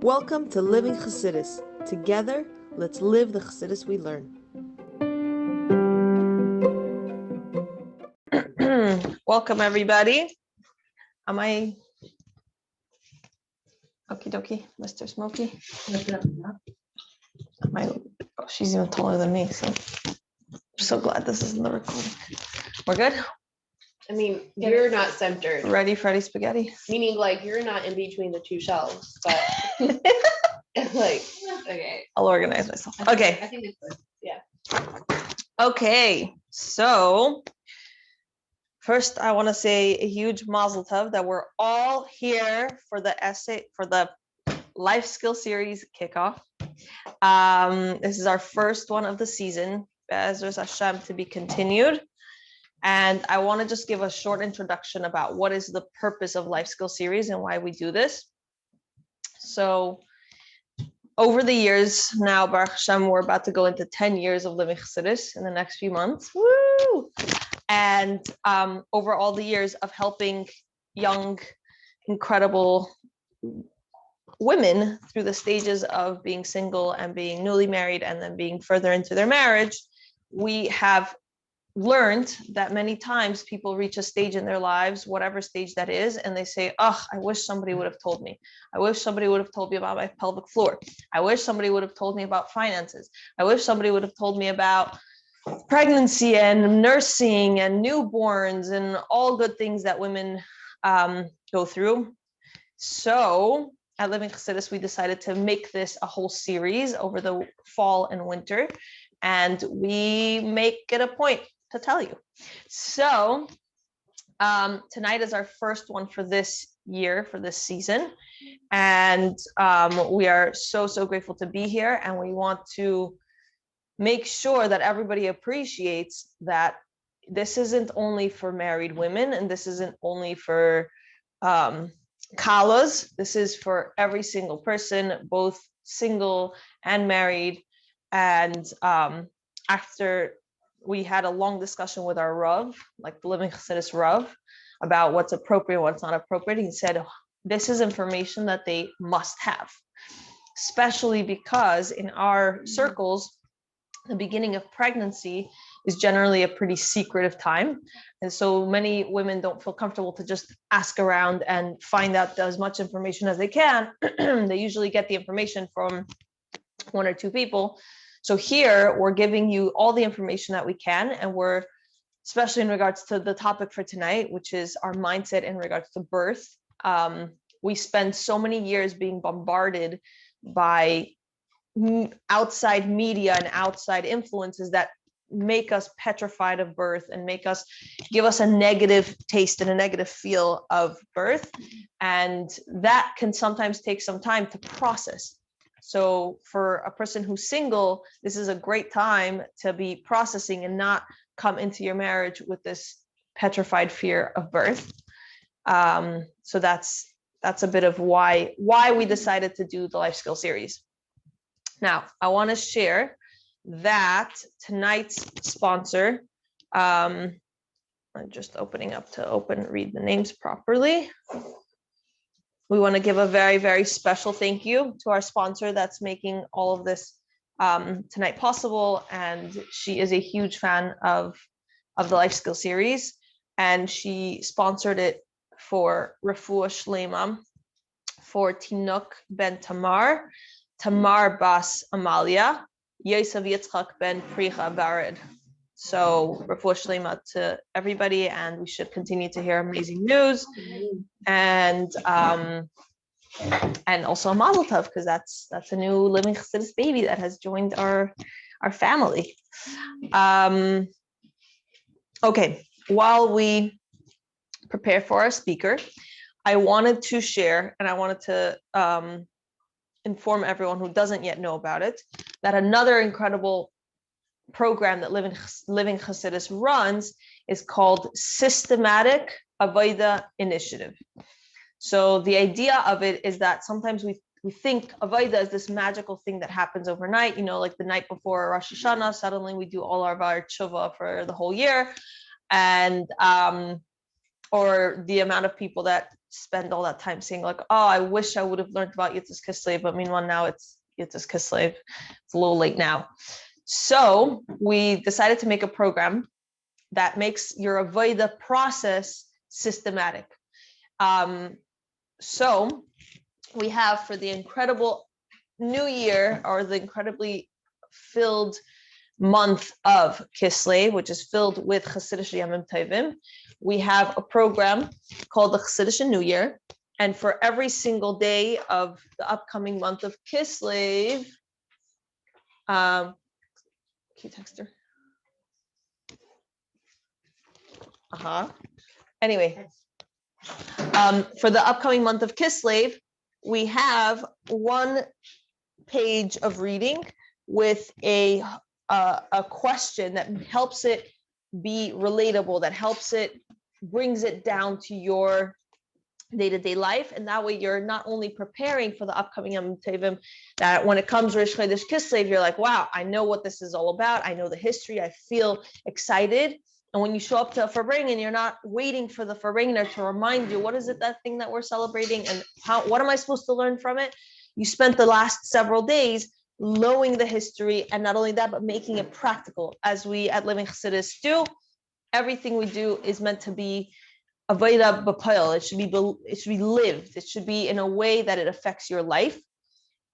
Welcome to Living Chassidus. Together, let's live the Chassidus we learn. Welcome, everybody. Am I... Okie dokie, Mr. Smokey? She's even taller than me, so I'm so glad this isn't the recording. We're good? I mean, you're not centered. Ready, Freddy Spaghetti? Meaning, like, you're not in between the two shelves, but like, okay. I'll organize myself. Okay. I think it's good. Yeah. Okay, so first I want to say a huge mazel tov that we're all here for the life skill series kickoff. This is our first one of the season, Be'ezus Hashem, to be continued. And I want to just give a short introduction about what is the purpose of Life Skill Series and why we do this. So over the years now, Baruch Hashem, we're about to go into 10 years of living Chassidus in the next few months. Woo! And over all the years of helping young, incredible women through the stages of being single and being newly married and then being further into their marriage, we have learned that many times people reach a stage in their lives, whatever stage that is, and they say, oh, I wish somebody would have told me. I wish somebody would have told me about my pelvic floor. I wish somebody would have told me about finances. I wish somebody would have told me about pregnancy and nursing and newborns and all good things that women go through. So at Living Chassidus, we decided to make this a whole series over the fall and winter, and we make it a point to tell you. So tonight is our first one for this year, for this season. And we are so grateful to be here. And we want to make sure that everybody appreciates that this isn't only for married women, and this isn't only for kalas. This is for every single person, both single and married. And after we had a long discussion with our Rav, like the Living Chassidus Rav, about what's appropriate, what's not appropriate. He said, this is information that they must have, especially because in our circles, the beginning of pregnancy is generally a pretty secretive time. And so many women don't feel comfortable to just ask around and find out as much information as they can. They usually get the information from one or two people. So here we're giving you all the information that we can, and we're, especially in regards to the topic for tonight, which is our mindset in regards to birth. We spend so many years being bombarded by outside media and outside influences that make us petrified of birth and give us a negative taste and a negative feel of birth. And that can sometimes take some time to process. So for a person who's single, this is a great time to be processing and not come into your marriage with this petrified fear of birth. So that's a bit of why we decided to do the Life Skill Series. Now, I want to share that tonight's sponsor, I'm just opening up to read the names properly. We want to give a very special thank you to our sponsor that's making all of this tonight possible. And she is a huge fan of the Life Skill Series. And she sponsored it for Refuah Shlema for tinok ben tamar, tamar bas amaliya, yosef yitzchak ben pricha barid. So Refuah Shlema to everybody, and we should continue to hear amazing news, and also a mazel tov, because that's a new Living Chassidus baby that has joined our family. Okay, while we prepare for our speaker, I wanted to share, and I wanted to inform everyone who doesn't yet know about it, that another incredible program that Living Chassidus runs is called Systematic Avodah Initiative. So the idea of it is that sometimes we think Avodah is this magical thing that happens overnight, like the night before Rosh Hashanah, suddenly we do all of our tshuva for the whole year. And or the amount of people that spend all that time saying like, oh, I wish I would have learned about Yitzchak Kislev, but meanwhile now it's Yitzchak Kislev. It's a little late now. So we decided to make a program that makes your avodah process systematic. So we have for the incredible new year, or the incredibly filled month of Kislev, which is filled with Chassidish Yamim Tovim, we have a program called the Chassidish New Year. And for every single day of the upcoming month of Kislev, can you text her? Anyway, for the upcoming month of Kislev, we have one page of reading with a question that helps it be relatable, that helps it, brings it down to your day-to-day life, and that way you're not only preparing for the upcoming Yom Tovim, that when it comes Rosh Chodesh Kislev, you're like, wow, I know what this is all about. I know the history. I feel excited. And when you show up to a Farbrengen, you're not waiting for the Farbrengener to remind you, what is it, that thing that we're celebrating, and what am I supposed to learn from it? You spent the last several days knowing the history, and not only that, but making it practical. As we at Living Chassidus do, everything we do is meant to be avodah b'poel. It should be lived. It should be in a way that it affects your life.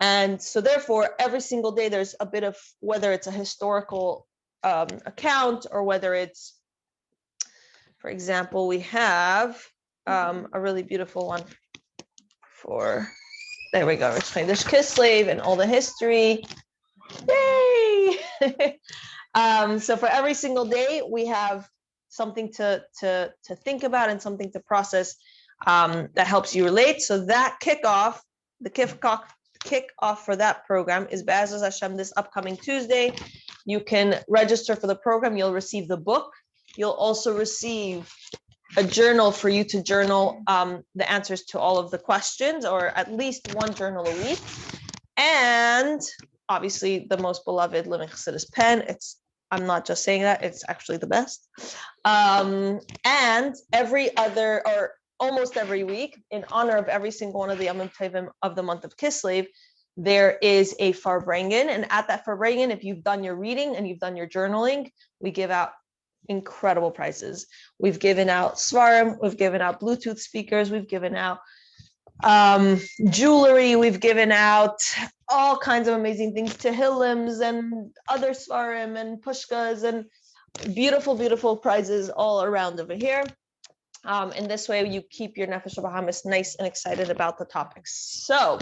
And so therefore, every single day there's a bit of, whether it's a historical account, or whether it's, for example, we have a really beautiful one for, there we go, Rosh Chodesh Kislev and all the history. Yay! So for every single day, we have something to think about and something to process that helps you relate. So that kickoff for that program is Be'ezus Hashem this upcoming Tuesday. You can register for the program. You'll receive the book. You'll also receive a journal for you to journal the answers to all of the questions, or at least one journal a week. And obviously the most beloved Living Chassidus pen. I'm not just saying that, it's actually the best. And every other, or almost every week, in honor of every single one of the Yom Tovim of the month of Kislev, there is a Farbrengen. And at that Farbrengen, if you've done your reading and you've done your journaling, we give out incredible prizes. We've given out svarim, we've given out Bluetooth speakers, we've given out jewelry, we've given out all kinds of amazing things, tehillims and other svarim and pushkas, and beautiful prizes all around over here. In this way, you keep your Nefesh Bahamas nice and excited about the topics. So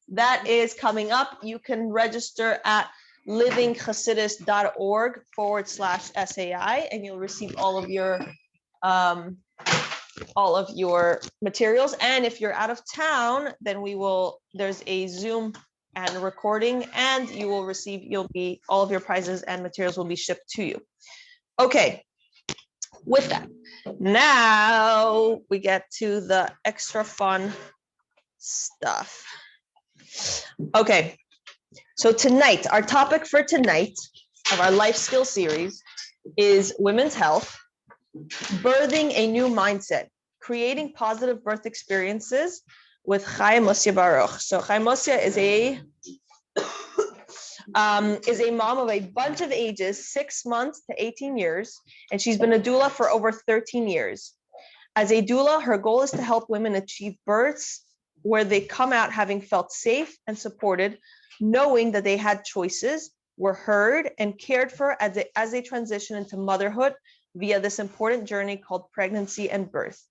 that is coming up. You can register at livingchassidus.org/SAI, and you'll receive all of your materials. And if you're out of town, then there's a Zoom and recording, and all of your prizes and materials will be shipped to you. Okay, with that, now we get to the extra fun stuff. Okay, so tonight, our topic for tonight of our life skill series is women's health, birthing a new mindset, creating positive birth experiences with Chaya Musia Baruch. So Chaya Musia is a mom of a bunch of ages, 6 months to 18 years, and she's been a doula for over 13 years. As a doula, her goal is to help women achieve births where they come out having felt safe and supported, knowing that they had choices, were heard, and cared for as they transition into motherhood via this important journey called pregnancy and birth.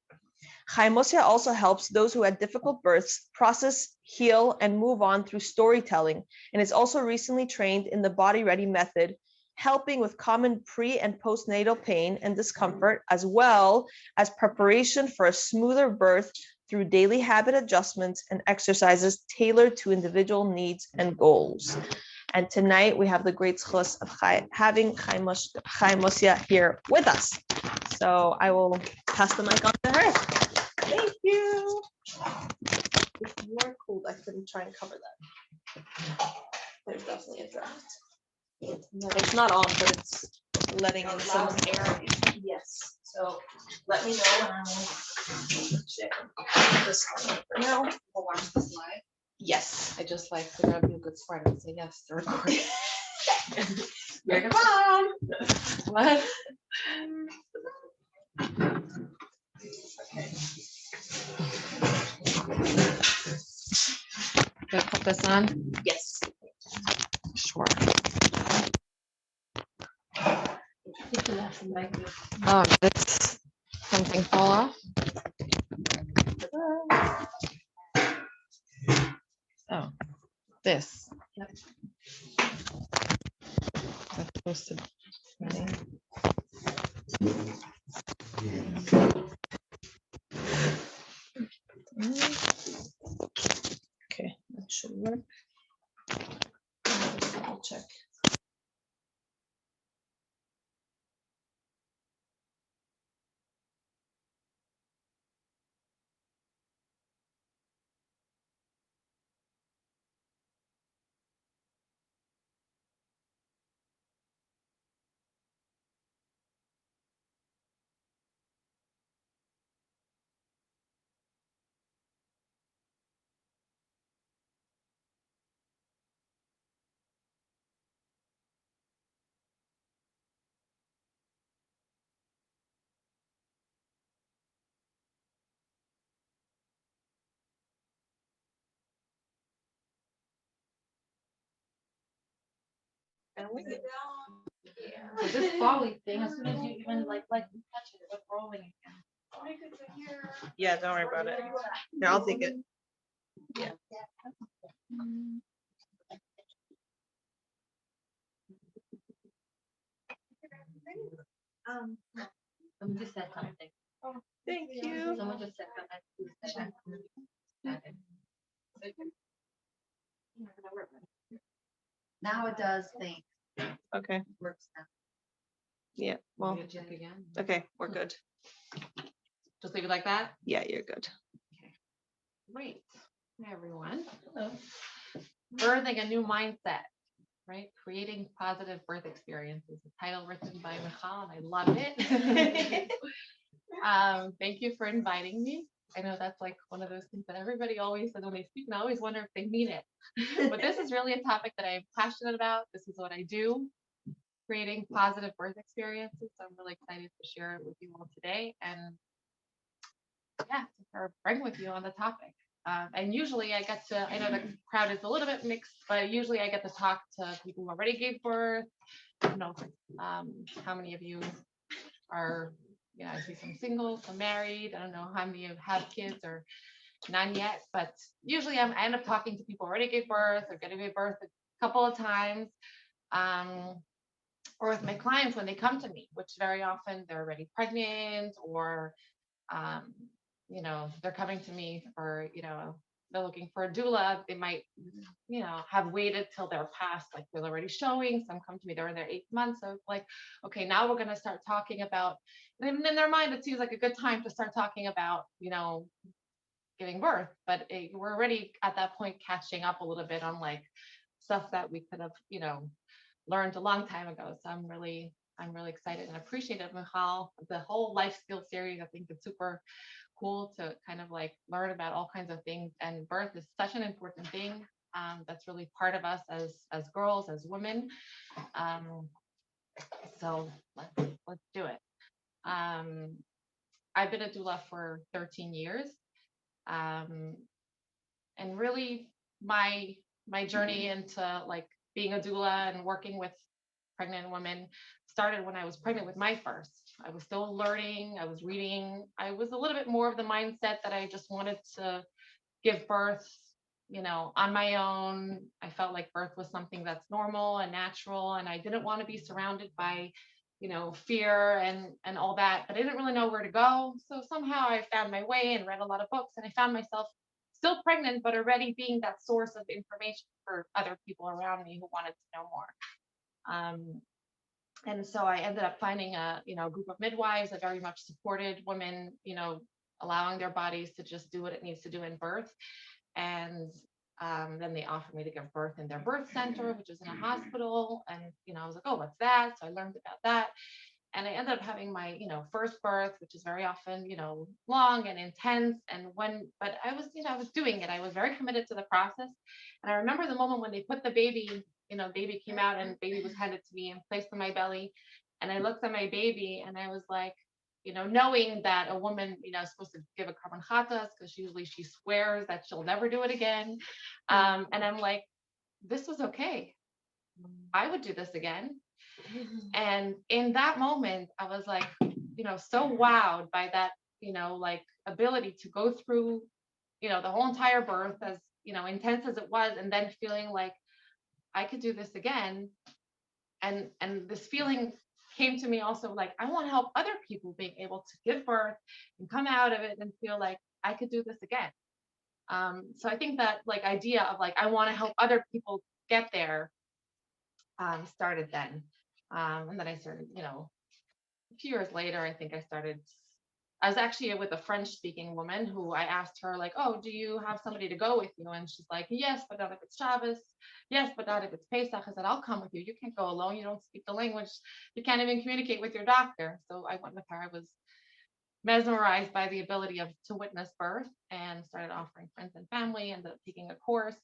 Chaya Musia also helps those who had difficult births process, heal, and move on through storytelling, and is also recently trained in the Body Ready method, helping with common pre- and postnatal pain and discomfort, as well as preparation for a smoother birth through daily habit adjustments and exercises tailored to individual needs and goals. And tonight we have the great zchus of having Chaya Musia here with us. So I will pass the mic on to her. Thank you. It's more cold. I couldn't try and cover that. There's definitely a draft. It's not on, but it's letting in some air. Yes. So let me know when I'm this one for now. Oh, watch this live. Yes. I just like figured I'd be a good sport and say yes to record. You're the mom. What? Do I put this on? Yes. Sure. Oh, did something fall off? Oh, this. Yep. That's supposed to. Okay, that should work. Just double check. And we get So this folly thing, as soon as you even like touch it, it's rolling again. yeah, don't worry about it. Here, I'll take it. Yeah. Someone just said something. Thank you. Someone just said something. Now it does things. Okay. Works now. Yeah. Well, Check again. okay, we're good. Just leave it like that. Yeah, you're good. Great. Hi, everyone. Hello. Birthing a new mindset, right? Creating positive birth experiences. The title written by Michal, and I love it. Thank you for inviting me. I know that's like one of those things that everybody always says when they speak, and I always wonder if they mean it. But this is really a topic that I'm passionate about. This is what I do, creating positive birth experiences. So I'm really excited to share it with you all today. And yeah, to bring with you on the topic. And usually I get to, I know the crowd is a little bit mixed, but usually I get to talk to people who already gave birth. I don't know how many of you are, I see some single, some married. I don't know how many of you have kids or none yet, but usually I end up talking to people who already gave birth or getting gave birth a couple of times. Or with my clients when they come to me, which very often they're already pregnant or they're coming to me for, they're looking for a doula. They might, have waited till they're past, like they're already showing. Some come to me, they're in their 8th month. So it's like, okay, now we're going to start talking about, and in their mind, it seems like a good time to start talking about, giving birth. But we're already at that point catching up a little bit on like stuff that we could have, learned a long time ago. So I'm really excited and appreciative, Michal. The whole life skills series, I think it's super cool to kind of like learn about all kinds of things. And birth is such an important thing that's really part of us as girls, as women. So let's do it. I've been a doula for 13 years. And really my journey into like being a doula and working with pregnant women started when I was pregnant with my first. I was still learning, I was reading. I was a little bit more of the mindset that I just wanted to give birth, on my own. I felt like birth was something that's normal and natural, and I didn't want to be surrounded by, fear and all that, but I didn't really know where to go. So somehow I found my way and read a lot of books, and I found myself still pregnant, but already being that source of information for other people around me who wanted to know more. And so I ended up finding a group of midwives that very much supported women, allowing their bodies to just do what it needs to do in birth. And then they offered me to give birth in their birth center, which is in a hospital. And I was like, oh, what's that? So I learned about that. And I ended up having my, first birth, which is very often, long and intense. But I was, I was doing it. I was very committed to the process. And I remember the moment when they put the baby, baby came out and baby was handed to me and placed in my belly. And I looked at my baby and I was like, knowing that a woman, is supposed to give a korban chatas because usually she swears that she'll never do it again. And I'm like, this was okay. I would do this again. And in that moment, I was like, so wowed by that, like ability to go through, the whole entire birth as, intense as it was, and then feeling like I could do this again. And this feeling came to me also like, I want to help other people being able to give birth and come out of it and feel like I could do this again. So I think that like idea of like, I want to help other people get there started then. And then I started, a few years later, I think I was actually with a French speaking woman who I asked her like, oh, do you have somebody to go with you? And she's like, yes, but not if it's Shabbos. Yes, but not if it's Pesach. I said, I'll come with you. You can't go alone. You don't speak the language. You can't even communicate with your doctor. So I went with her. I was mesmerized by the ability to witness birth and started offering friends and family, ended up taking a course.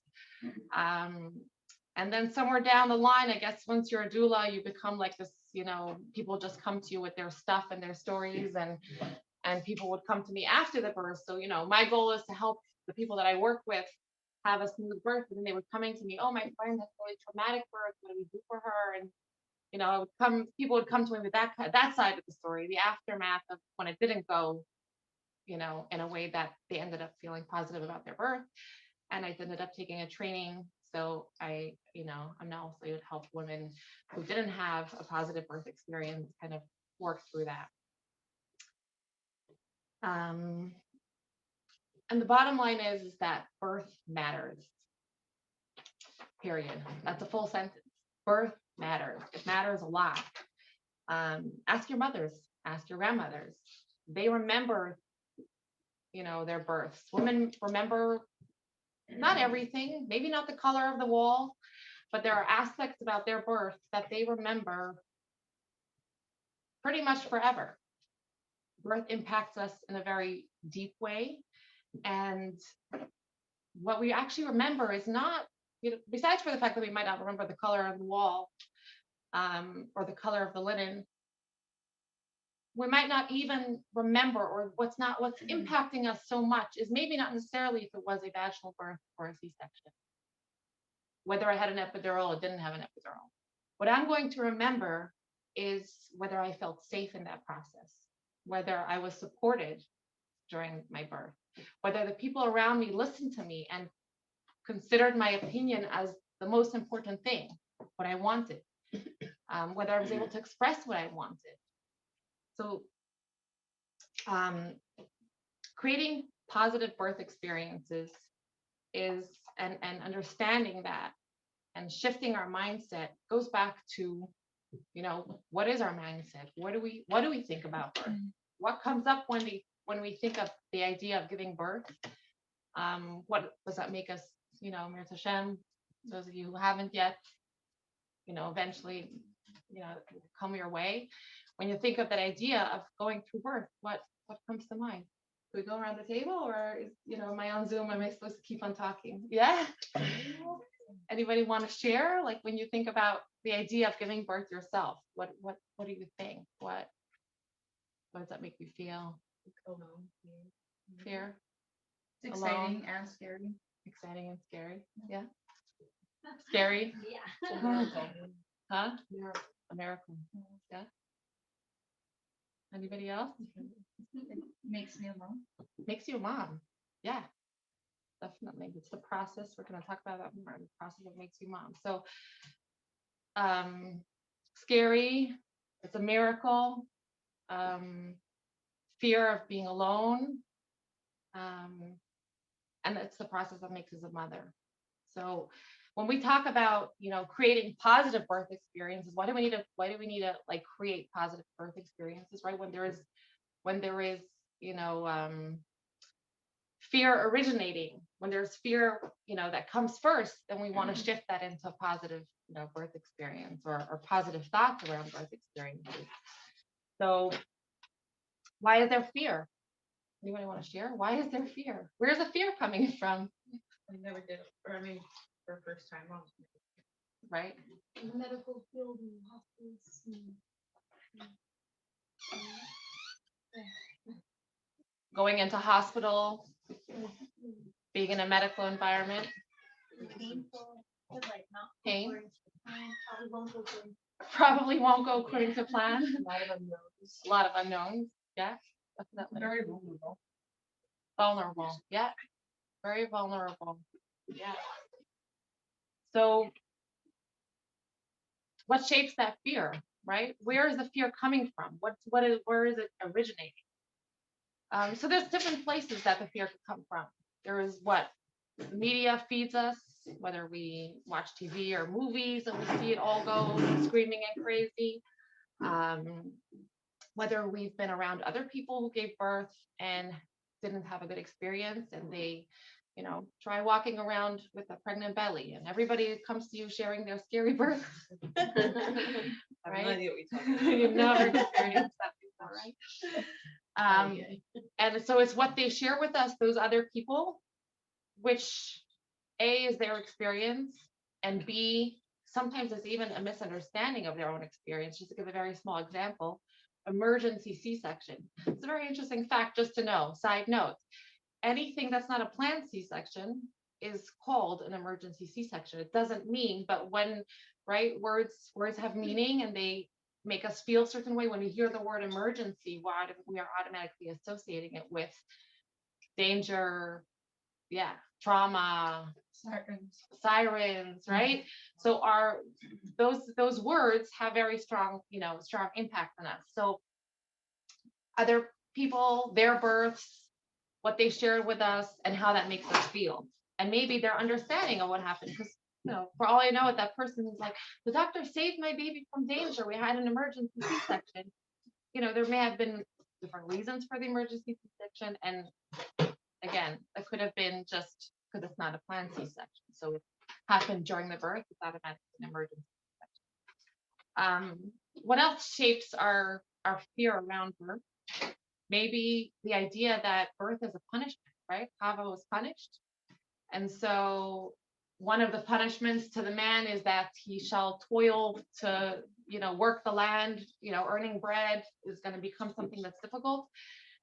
And then somewhere down the line, I guess once you're a doula, you become like this, people just come to you with their stuff and their stories, and people would come to me after the birth. So, my goal is to help the people that I work with have a smooth birth. And then they were coming to me, oh, my friend had a really traumatic birth. What do we do for her? And, people would come to me with that side of the story, the aftermath of when it didn't go, in a way that they ended up feeling positive about their birth. And I ended up taking a training. So I'm now also able to help women who didn't have a positive birth experience kind of work through that. And the bottom line is that birth matters. Period. That's a full sentence. Birth matters. It matters a lot. Ask your mothers, ask your grandmothers. They remember, their births. Women remember not everything, maybe not the color of the wall, but there are aspects about their birth that they remember pretty much forever. Birth impacts us in a very deep way. And what we actually remember is not, besides for the fact that we might not remember the color of the wall or the color of the linen, we might not even remember, or what's impacting us so much is maybe not necessarily if it was a vaginal birth or a C-section, whether I had an epidural or didn't have an epidural. What I'm going to remember is whether I felt safe in that process, whether I was supported during my birth, whether the people around me listened to me and considered my opinion as the most important thing, what I wanted, whether I was able to express what I wanted. So creating positive birth experiences is, and understanding that and shifting our mindset goes back to, what is our mindset? What do we think about birth? What comes up when we think of the idea of giving birth? What does that make us, Mir Hashem, those of you who haven't yet, eventually, come your way. When you think of that idea of going through birth, what comes to mind? Do we go around the table, or is, am I on Zoom? Am I supposed to keep on talking? Yeah. Anybody want to share? Like when you think about the idea of giving birth yourself, what do you think? What does that make you feel? Alone. Fear? It's exciting Alone. and scary. Exciting and scary. Yeah. Scary? Yeah. Huh? A miracle. Yeah. Anybody else? It makes me a mom. Makes you a mom. Yeah. Definitely. It's the process. We're going to talk about that more. The process that makes you mom. So scary. It's a miracle. Fear of being alone. And it's the process that makes us a mother. So when we talk about, creating positive birth experiences, why do we need to like create positive birth experiences, right? When there is, fear originating, when there's fear, that comes first, then we want to shift that into a positive, birth experience or positive thoughts around birth experiences. So why is there fear? Anybody want to share? Why is there fear? Where's the fear coming from? I never did it. Or I mean, for first time mom. Right? In the medical field and hospitals. Going into hospital, being in a medical environment, pain. Probably won't go according to plan. A lot of unknowns. Yeah. Definitely. Very vulnerable. Vulnerable. Yeah. Very vulnerable. Yeah. So what shapes that fear, right? Where is the fear coming from? Where is it originating? So there's different places that the fear could come from. There is what the media feeds us, whether we watch TV or movies and we see it all go screaming and crazy. Whether we've been around other people who gave birth and didn't have a good experience, and they, try walking around with a pregnant belly, and everybody comes to you sharing their scary birth. I have no Right? idea what you're talking about. You've never experienced that before, right? And so it's what they share with us, those other people, which A is their experience, and B, sometimes it's even a misunderstanding of their own experience. Just to give a very small example, emergency C-section. It's a very interesting fact just to know. Side note, anything that's not a planned C-section is called an emergency C-section. It doesn't mean, but when, right, words have meaning and they make us feel a certain way. When we hear the word emergency, we are automatically associating it with danger, trauma, sirens, right? So those words have very strong, strong impact on us. So other people, their births, what they shared with us, and how that makes us feel, and maybe their understanding of what happened. Because for all I know, that person is like, the doctor saved my baby from danger. We had an emergency C-section. There may have been different reasons for the emergency C-section, and again, it could have been just because it's not a planned C-section. So it happened during the birth. It's automatically an emergency C-section. What else shapes our fear around birth? Maybe the idea that birth is a punishment, right? Chava was punished. And so one of the punishments to the man is that he shall toil to, work the land, earning bread is going to become something that's difficult.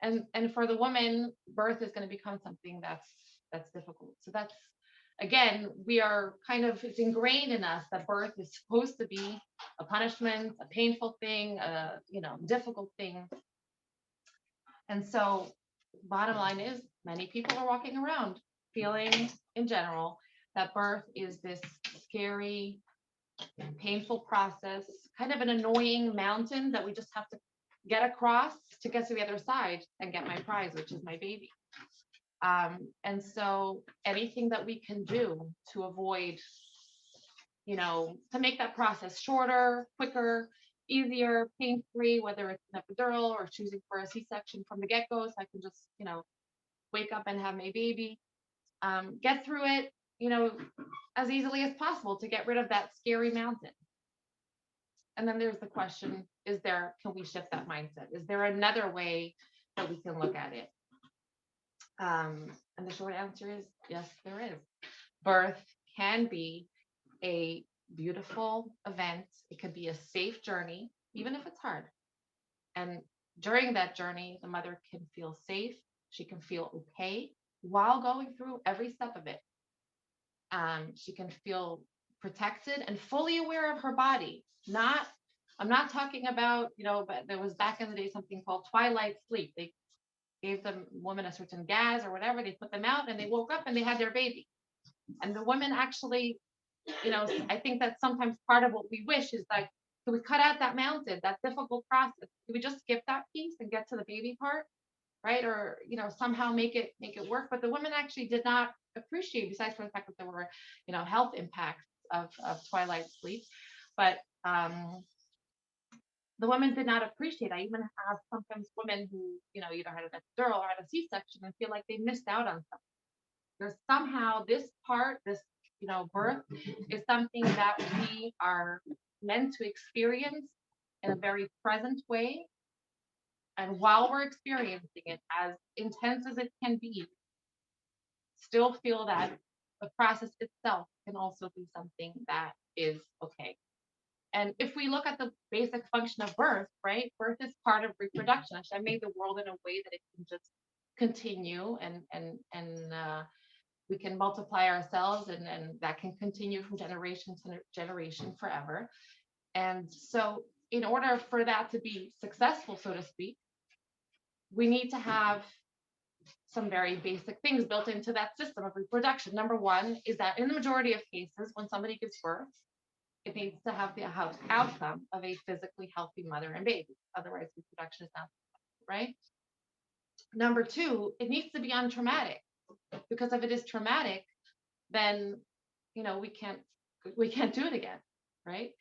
And for the woman, birth is going to become something that's difficult. So that's, again, it's ingrained in us that birth is supposed to be a punishment, a painful thing, a difficult thing. And so bottom line is, many people are walking around feeling in general that birth is this scary, painful process, kind of an annoying mountain that we just have to get across to get to the other side and get my prize, which is my baby. And so anything that we can do to avoid, to make that process shorter, quicker, easier, pain-free, whether it's an epidural or choosing for a C-section from the get-go, so I can just, wake up and have my baby, get through it, as easily as possible to get rid of that scary mountain. And then there's the question, can we shift that mindset? Is there another way that we can look at it? And the short answer is yes, there is. Birth can be a beautiful event. It could be a safe journey, even if it's hard. And during that journey, the mother can feel safe. She can feel okay while going through every step of it. She can feel protected and fully aware of her body. I'm not talking about, but there was back in the day something called twilight sleep. They gave the woman a certain gas or whatever, they put them out and they woke up and they had their baby. And the women actually, I think that sometimes part of what we wish is like, can we cut out that mountain, that difficult process? Can we just skip that piece and get to the baby part, right? Or, somehow make it work. But the women actually did not appreciate, besides for the fact that there were, health impacts of twilight sleep. But the women did not appreciate. I even have sometimes women who, either had an epidural or had a C-section and feel like they missed out on something. There's somehow this part, this, birth is something that we are meant to experience in a very present way. And while we're experiencing it, as intense as it can be, still feel that the process itself can also be something that is okay. And if we look at the basic function of birth, right? Birth is part of reproduction. I made the world in a way that it can just continue and we can multiply ourselves and that can continue from generation to generation forever. And so in order for that to be successful, so to speak, we need to have some very basic things built into that system of reproduction. Number one is that in the majority of cases, when somebody gives birth, it needs to have the outcome of a physically healthy mother and baby. Otherwise, reproduction is not right. Number two, it needs to be untraumatic, because if it is traumatic, then we can't do it again, right?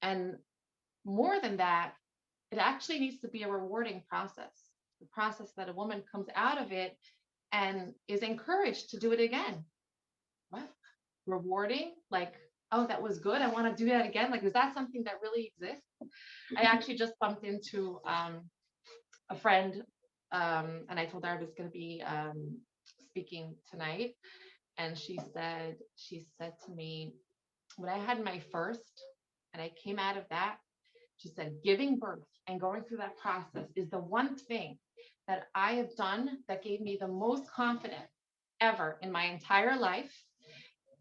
And more than that, it actually needs to be a rewarding process, the process that a woman comes out of it and is encouraged to do it again. What? Rewarding? Like, oh, that was good, I want to do that again. Like, is that something that really exists? I actually just bumped into a friend, and I told her I was going to be speaking tonight, and she said to me, when I had my first and I came out of that, she said, giving birth and going through that process is the one thing that I have done that gave me the most confidence ever in my entire life,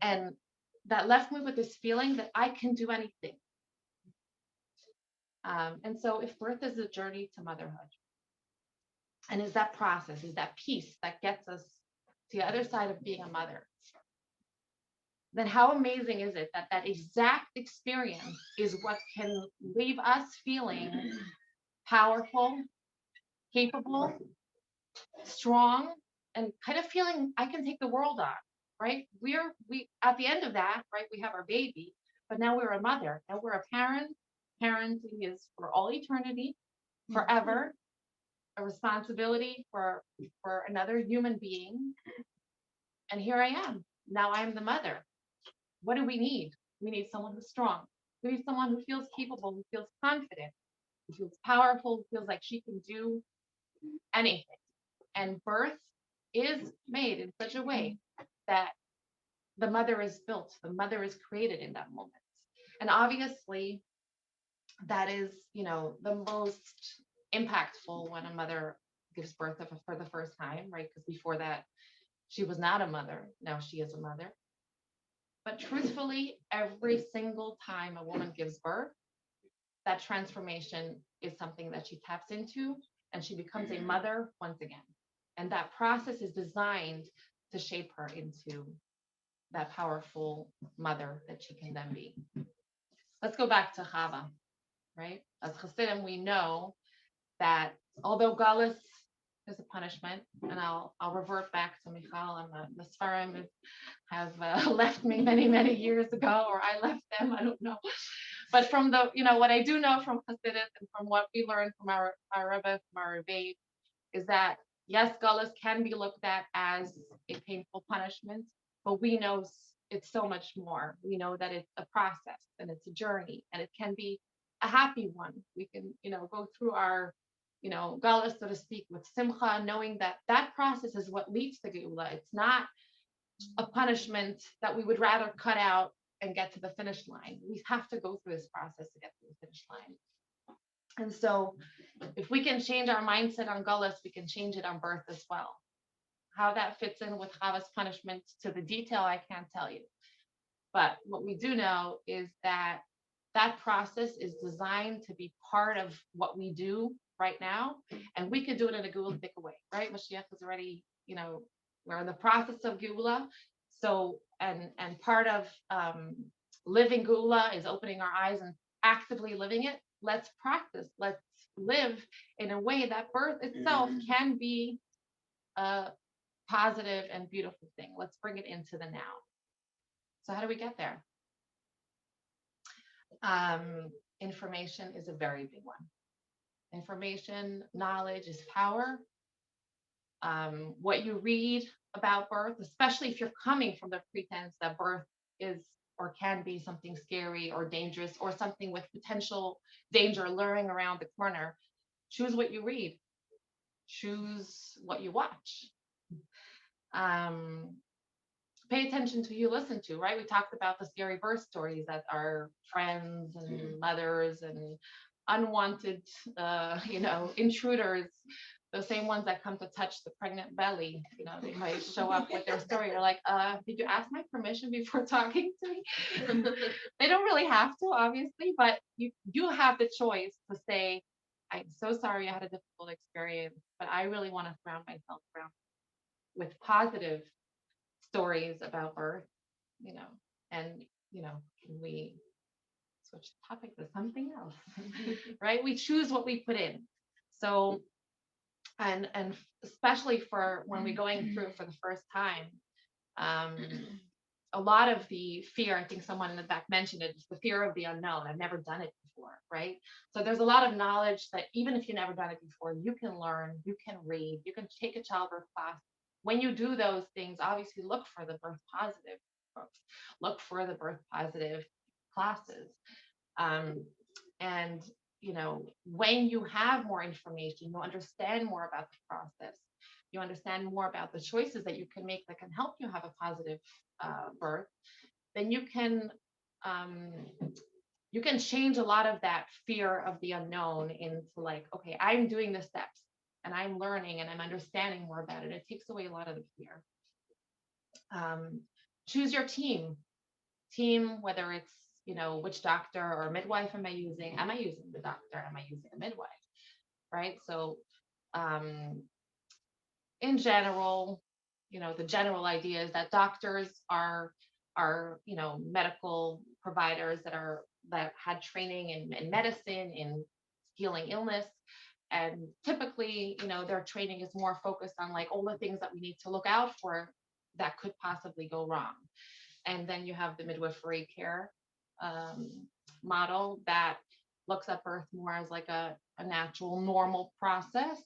and that left me with this feeling that I can do anything. And so if birth is a journey to motherhood, and is that process, is that piece that gets us to the other side of being a mother, then how amazing is it that that exact experience is what can leave us feeling powerful, capable, strong, and kind of feeling I can take the world on, right? We at the end of that, right, we have our baby, but now we're a mother, now we're a parent. Parenting is for all eternity, forever, a responsibility for another human being. And here I am. Now I'm the mother. What do we need? We need someone who's strong. We need someone who feels capable, who feels confident, who feels powerful, who feels like she can do anything. And birth is made in such a way that the mother is built, the mother is created in that moment. And obviously, that is, the most impactful when a mother gives birth for the first time, right? Because before that, she was not a mother. Now she is a mother. But truthfully, every single time a woman gives birth, that transformation is something that she taps into, and she becomes a mother once again. And that process is designed to shape her into that powerful mother that she can then be. Let's go back to Chava, right? As Hasidim, we know that although Galus is a punishment, and I'll revert back to Michal, and the Sfarim have left me many, many years ago, or I left them, I don't know. But from what I do know from Hasidut and from what we learned from our Rebbe, from our Rebbe, is that yes, Galus can be looked at as a painful punishment, but we know it's so much more. We know that it's a process and it's a journey, and it can be a happy one. We can, go through our, Galus, so to speak, with Simcha, knowing that that process is what leads to Geula. It's not a punishment that we would rather cut out and get to the finish line. We have to go through this process to get to the finish line. And so if we can change our mindset on Galus, we can change it on birth as well. How that fits in with Chava's punishment to the detail, I can't tell you. But what we do know is that that process is designed to be part of what we do right now. And we can do it in a Geulah way, right? Mashiach is already, we're in the process of Geulah. So, and part of living Geulah is opening our eyes and actively living it. Let's practice. Let's live in a way that birth itself can be a positive and beautiful thing. Let's bring it into the now. So how do we get there? Information is a very big one. Information, knowledge is power. What you read about birth, especially if you're coming from the pretense that birth is or can be something scary or dangerous or something with potential danger lurking around the corner, choose what you read, choose what you watch. Pay attention to who you listen to, right? We talked about the scary birth stories that are friends and mothers and unwanted, intruders, the same ones that come to touch the pregnant belly. They might show up with their story. You're like, did you ask my permission before talking to me? They don't really have to, obviously, but you have the choice to say, I'm so sorry I had a difficult experience, but I really want to surround myself around with positive stories about birth, and can we switch the topic to something else? Right? We choose what we put in. So, and especially for when we're going through it for the first time, a lot of the fear, I think someone in the back mentioned it, is the fear of the unknown. I've never done it before, right? So there's a lot of knowledge that even if you've never done it before, you can learn, you can read, you can take a childbirth class. When you do those things, obviously look for the birth positive books, look for the birth positive classes. And when you have more information, you understand more about the process, you understand more about the choices that you can make that can help you have a positive birth, then you can change a lot of that fear of the unknown into like, okay, I'm doing the steps and I'm learning and I'm understanding more about it. It takes away a lot of the fear. Choose your team, whether it's, which doctor or midwife am I using? Am I using the doctor? Am I using a midwife? Right. So, in general, the general idea is that doctors are medical providers that had training in medicine, in healing illness. And typically, their training is more focused on like all the things that we need to look out for that could possibly go wrong. And then you have the midwifery care model that looks at birth more as like a natural, normal process.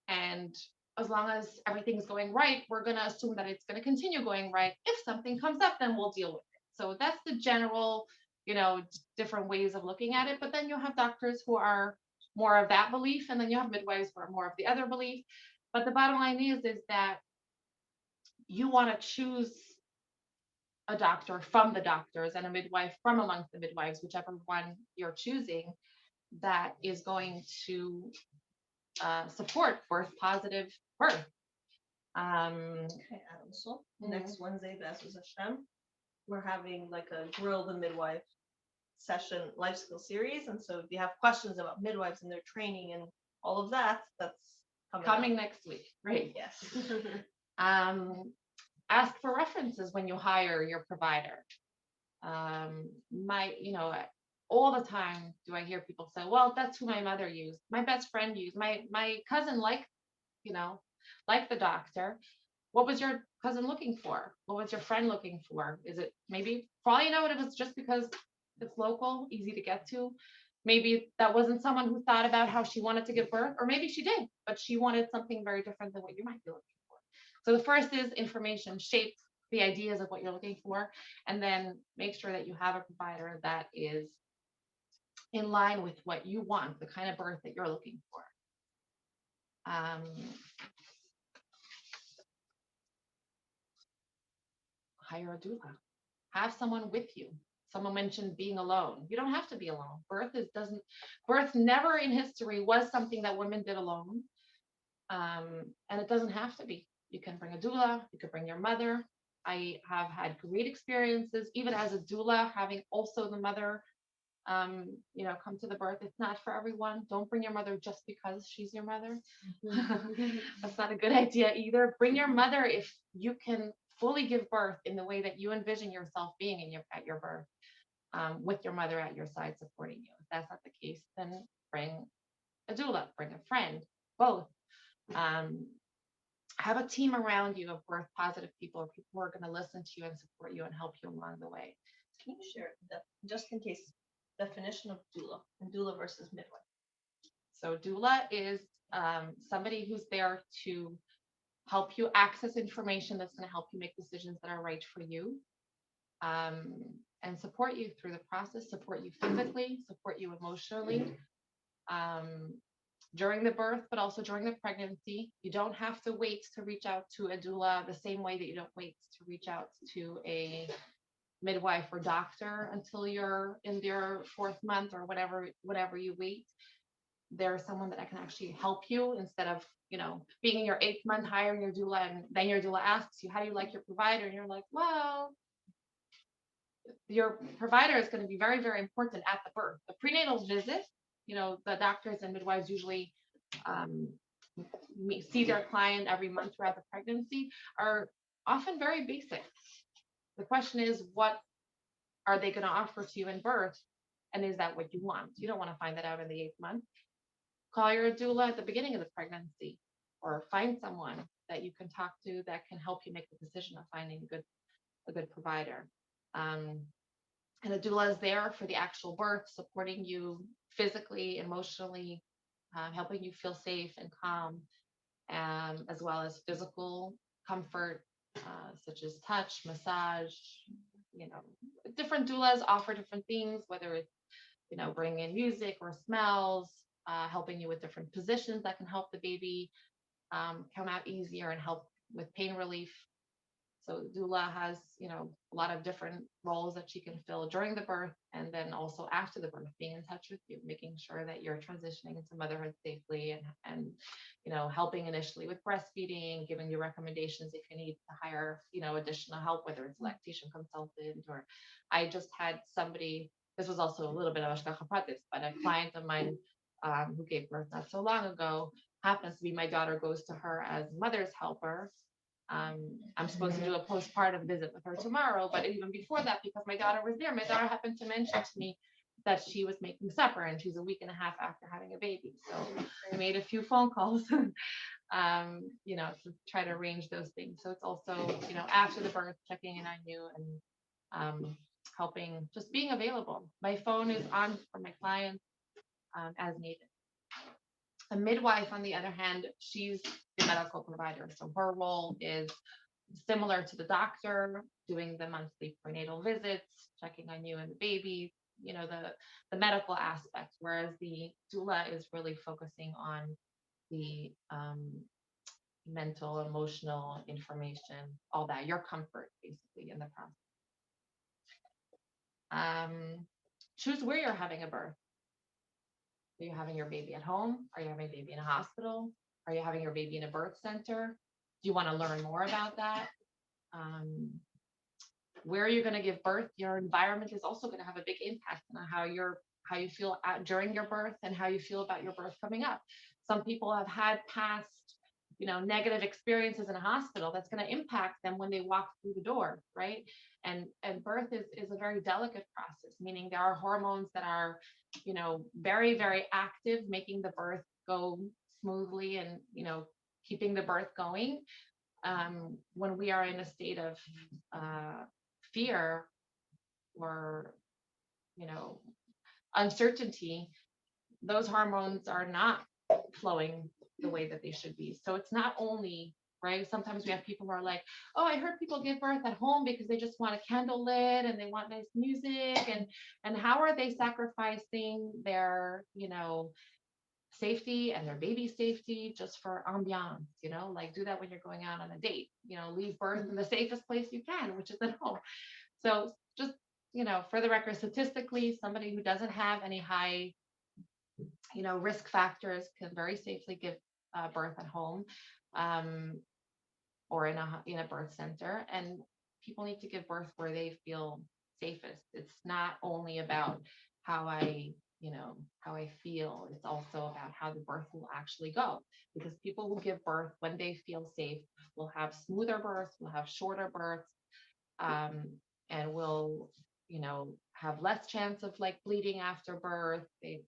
And as long as everything's going right, we're going to assume that it's going to continue going right. If something comes up, then we'll deal with it. So that's the general, different ways of looking at it. But then you have doctors who are more of that belief, and then you have midwives who are more of the other belief. But the bottom line is that you want to choose a doctor from the doctors and a midwife from amongst the midwives, whichever one you're choosing, that is going to support birth positive birth. Okay, Adam. So next Wednesday, B'ezras Hashem, we're having like a Grill the Midwife session life skill series. And so if you have questions about midwives and their training and all of that, that's coming up next week. Right. Yes. Ask for references when you hire your provider. All the time do I hear people say, well, that's who my mother used, my best friend used, my cousin liked the doctor. What was your cousin looking for? What was your friend looking for? Is it maybe, for all you know, it was just because it's local, easy to get to. Maybe that wasn't someone who thought about how she wanted to give birth, or maybe she did, but she wanted something very different than what you might be looking for. So the first is information, shape the ideas of what you're looking for, and then make sure that you have a provider that is in line with what you want, the kind of birth that you're looking for. Hire a doula. Have someone with you. Someone mentioned being alone. You don't have to be alone. Birth never in history was something that women did alone. And it doesn't have to be. You can bring a doula, you could bring your mother. I have had great experiences, even as a doula, having also the mother, come to the birth. It's not for everyone. Don't bring your mother just because she's your mother. That's not a good idea either. Bring your mother if you can fully give birth in the way that you envision yourself being at your birth, with your mother at your side supporting you. If that's not the case, then bring a doula, bring a friend, both. Have a team around you of birth positive people, or people who are going to listen to you and support you and help you along the way. Can you share just in case, definition of doula and doula versus midwife? So doula is somebody who's there to help you access information that's going to help you make decisions that are right for you, and support you through the process, support you physically, support you emotionally, during the birth, but also during the pregnancy. You don't have to wait to reach out to a doula the same way that you don't wait to reach out to a midwife or doctor until you're in your fourth month or whatever you wait. There's someone that can actually help you instead of, being in your 8th month, hiring your doula, and then your doula asks you, how do you like your provider? And you're like, well, your provider is going to be very, very important at the birth. The prenatal visit, the doctors and midwives usually um, see their client every month throughout the pregnancy, are often very basic. The question is, what are they going to offer to you in birth? And is that what you want? You don't want to find that out in the 8th month. Call your doula at the beginning of the pregnancy, or find someone that you can talk to that can help you make the decision of finding a good provider. And the doula is there for the actual birth, supporting you physically, emotionally, helping you feel safe and calm, as well as physical comfort, such as touch, massage. Different doulas offer different things, whether it's, bringing in music or smells, helping you with different positions that can help the baby come out easier and help with pain relief. So doula has, a lot of different roles that she can fill during the birth, and then also after the birth, being in touch with you, making sure that you're transitioning into motherhood safely, and helping initially with breastfeeding, giving you recommendations if you need to hire, additional help, whether it's a lactation consultant, or I just had somebody, this was also a little bit of hashgacha pratis, but a client of mine who gave birth not so long ago, happens to be my daughter goes to her as mother's helper. I'm supposed to do a postpartum visit with her tomorrow, but even before that, because my daughter was there, my daughter happened to mention to me that she was making supper, and she's a week and a half after having a baby. So I made a few phone calls, to try to arrange those things. So it's also, after the birth, checking in on you, and helping, just being available. My phone is on for my clients as needed. A midwife, on the other hand, she's the medical provider. So her role is similar to the doctor, doing the monthly prenatal visits, checking on you and the baby, the medical aspect, whereas the doula is really focusing on the mental, emotional information, all that, your comfort, basically, in the process. Choose where you're having a birth. Are you having your baby at home? Are you having a baby in a hospital? Are you having your baby in a birth center? Do you want to learn more about that? Where you're going to give birth, your environment is also going to have a big impact on how you feel during your birth, and how you feel about your birth coming up. Some people have had past, negative experiences in a hospital that's going to impact them when they walk through the door, right? And birth is a very delicate process, meaning there are hormones that are, very, very active, making the birth go smoothly, and, keeping the birth going. When we are in a state of fear or, uncertainty, those hormones are not flowing the way that they should be. So it's not only, right? Sometimes we have people who are like, oh, I heard people give birth at home because they just want a candle lit and they want nice music. And how are they sacrificing their, safety and their baby safety just for ambiance, like do that when you're going out on a date, leave birth in the safest place you can, which is at home. So just, for the record, statistically, somebody who doesn't have any high, risk factors can very safely give birth at home, or in a birth center. And people need to give birth where they feel safest. It's not only about how I feel. It's also about how the birth will actually go, because people who give birth when they feel safe will have smoother births, will have shorter births, and will, have less chance of like bleeding after birth. They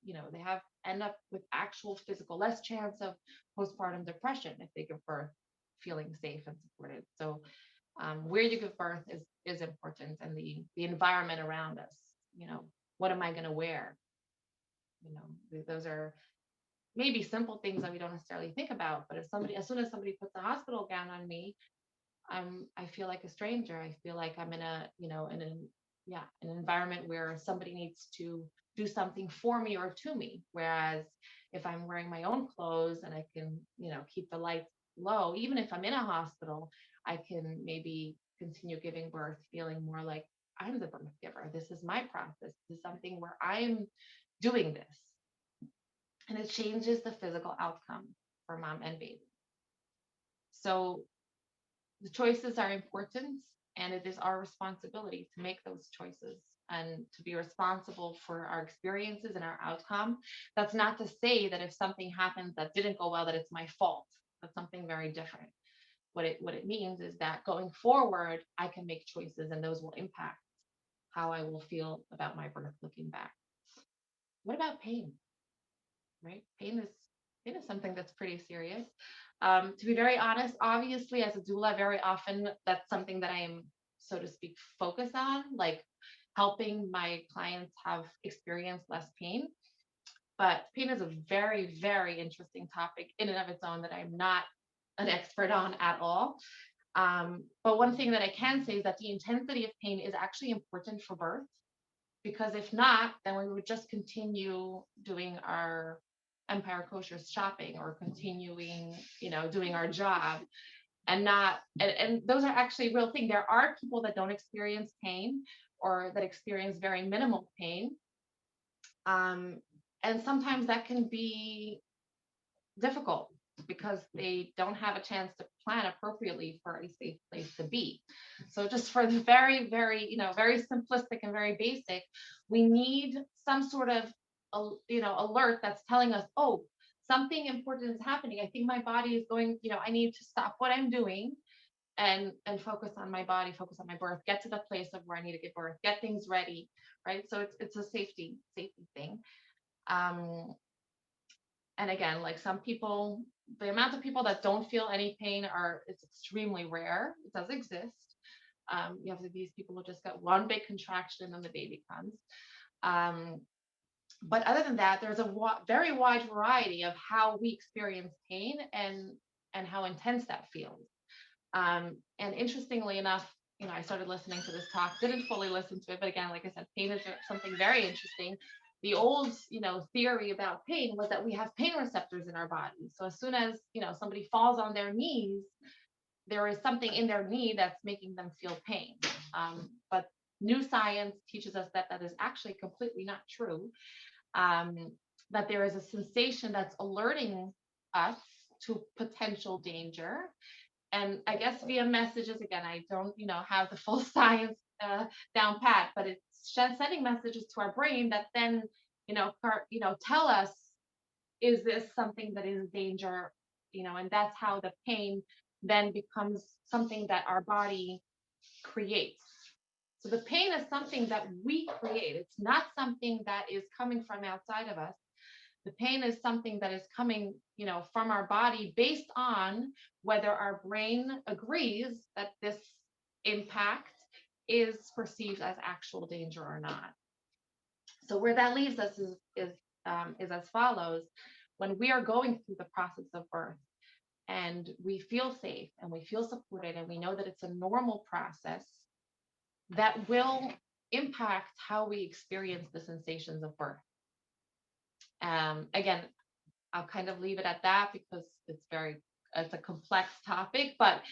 end up with actual physical, less chance of postpartum depression if they give birth feeling safe and supported. So where you give birth is important, and the environment around us. What am I going to wear? Those are maybe simple things that we don't necessarily think about. But as soon as somebody puts a hospital gown on me, I feel like a stranger. I feel like I'm in an environment where somebody needs to do something for me or to me. Whereas if I'm wearing my own clothes and I can, keep the lights low, even if I'm in a hospital, I can maybe continue giving birth feeling more like I'm the birth giver. This is my process. This is something where I'm doing this. And it changes the physical outcome for mom and baby. So the choices are important, and it is our responsibility to make those choices and to be responsible for our experiences and our outcome. That's not to say that if something happens that didn't go well, that it's my fault. That's something very different. What it means is that going forward, I can make choices, and those will impact how I will feel about my birth looking back. What about pain? Right? Pain is something that's pretty serious. To be very honest, obviously, as a doula, very often that's something that I am, so to speak, focused on, like helping my clients have experienced less pain. But pain is a very, very interesting topic in and of its own that I'm not an expert on at all. But one thing that I can say is that the intensity of pain is actually important for birth, because if not, then we would just continue doing our Empire Kosher shopping or continuing, doing our job and not, and those are actually real thing. There are people that don't experience pain or that experience very minimal pain. And sometimes that can be difficult because they don't have a chance to plan appropriately for a safe place to be. So just for the very, very, very simplistic and very basic, we need some sort of, alert that's telling us, oh, something important is happening. I think my body is going, I need to stop what I'm doing and focus on my body, focus on my birth, get to the place of where I need to give birth, get things ready, right? So it's a safety thing. And again, like some people, the amount of people that don't feel any pain it's extremely rare. It does exist. You have these people who just got one big contraction and then the baby comes. But other than that, there's a very wide variety of how we experience pain and how intense that feels. And interestingly enough, I started listening to this talk, didn't fully listen to it, but again, like I said, pain is something very interesting. The old, theory about pain was that we have pain receptors in our body. So as soon as, somebody falls on their knees, there is something in their knee that's making them feel pain. But new science teaches us that that is actually completely not true. That there is a sensation that's alerting us to potential danger. And I guess via messages, again, I don't, have the full science down pat, but it's sending messages to our brain that then, tell us, is this something that is danger, and that's how the pain then becomes something that our body creates. So the pain is something that we create. It's not something that is coming from outside of us. The pain is something that is coming, from our body based on whether our brain agrees that this impact is perceived as actual danger or not. So where that leaves us is as follows. When we are going through the process of birth and we feel safe and we feel supported and we know that it's a normal process, that will impact how we experience the sensations of birth. Again, I'll kind of leave it at that because it's a complex topic, but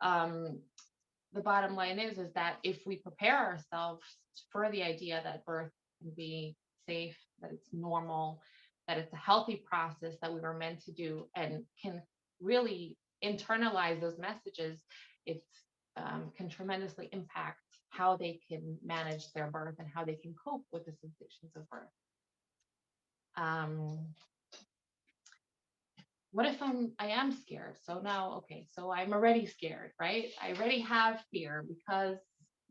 the bottom line is that if we prepare ourselves for the idea that birth can be safe, that it's normal, that it's a healthy process that we were meant to do, and can really internalize those messages, it can tremendously impact how they can manage their birth and how they can cope with the sensations of birth. What if I am scared? So now, okay, so I'm already scared, right? I already have fear because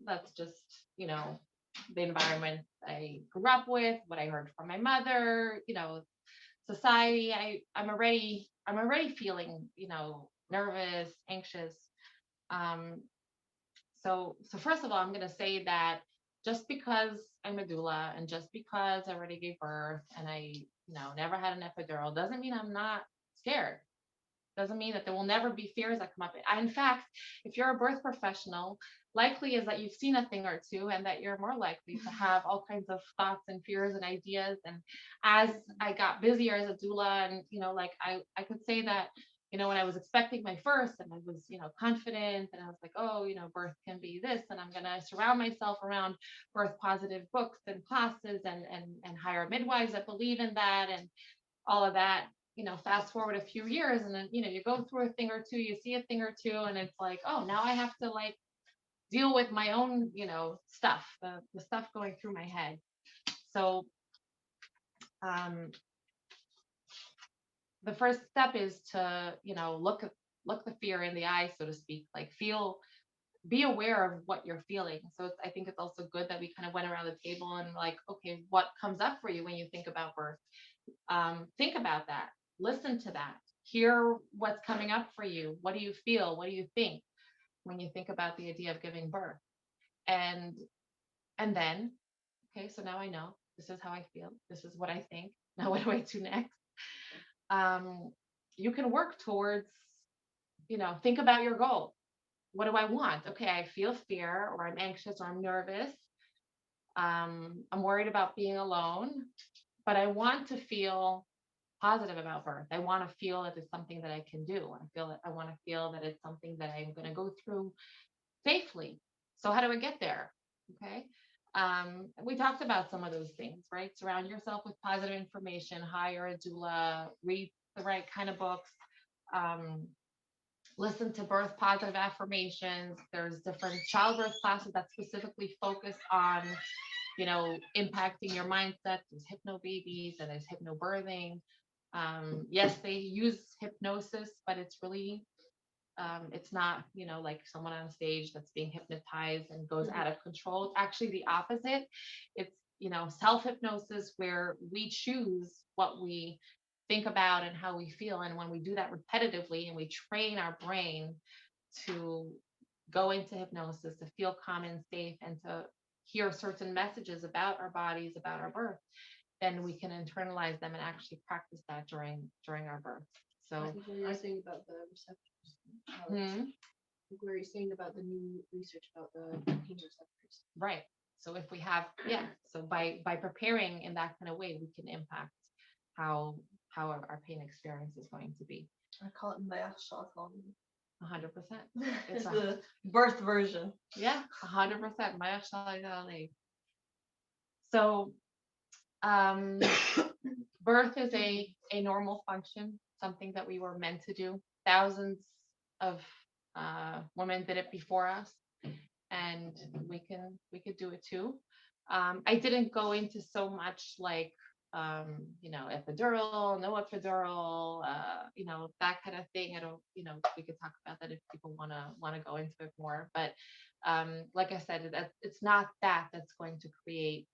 that's just, the environment I grew up with, what I heard from my mother, society. I'm already feeling, nervous, anxious. So first of all, I'm going to say that just because I'm a doula and just because I already gave birth and I, never had an epidural doesn't mean I'm not scared. Doesn't mean that there will never be fears that come up. In fact, if you're a birth professional, likely is that you've seen a thing or two, and that you're more likely to have all kinds of thoughts and fears and ideas. And as I got busier as a doula, and like I could say that, when I was expecting my first, and I was, confident, and I was like, oh, birth can be this, and I'm gonna surround myself around birth positive books and classes and hire midwives that believe in that and all of that. Fast forward a few years, and then you go through a thing or two, you see a thing or two, and it's like, oh, now I have to like deal with my own, stuff, the stuff going through my head. So the first step is to, look the fear in the eye, so to speak, like be aware of what you're feeling. So I think it's also good that we kind of went around the table and like, okay, what comes up for you when you think about birth? Think about that, listen to that, hear what's coming up for you. What do you feel? What do you think when you think about the idea of giving birth? And then, okay, so now I know this is how I feel. This is what I think. Now what do I do next? You can work towards, think about your goal. What do I want? Okay, I feel fear, or I'm anxious, or I'm nervous. I'm worried about being alone, but I want to feel positive about birth. I want to feel that it's something that I can do. I want to feel that it's something that I'm going to go through safely. So how do I get there? Okay. We talked about some of those things, right? Surround yourself with positive information, hire a doula, read the right kind of books, listen to birth positive affirmations. There's different childbirth classes that specifically focus on, impacting your mindset. There's hypno babies and there's hypnobirthing. Yes, they use hypnosis, but it's really, it's not, like someone on stage that's being hypnotized and goes out of control. It's actually the opposite. It's, self-hypnosis, where we choose what we think about and how we feel. And when we do that repetitively and we train our brain to go into hypnosis, to feel calm and safe, and to hear certain messages about our bodies, about our birth, then we can internalize them and actually practice that during our birth. So what you were saying about the receptors. Where you're saying about the new research about the pain receptors. Right. So if we have, so by preparing in that kind of way, we can impact how our pain experience is going to be. I call it mayach 100%. It's the birth version. Yeah, 100%. Mayach. So birth is a normal function, something that we were meant to do. Thousands of women did it before us, and we could do it too. I didn't go into so much like epidural, no epidural, that kind of thing. I don't, we could talk about that if people want to go into it more. But like I said, it's not that's going to create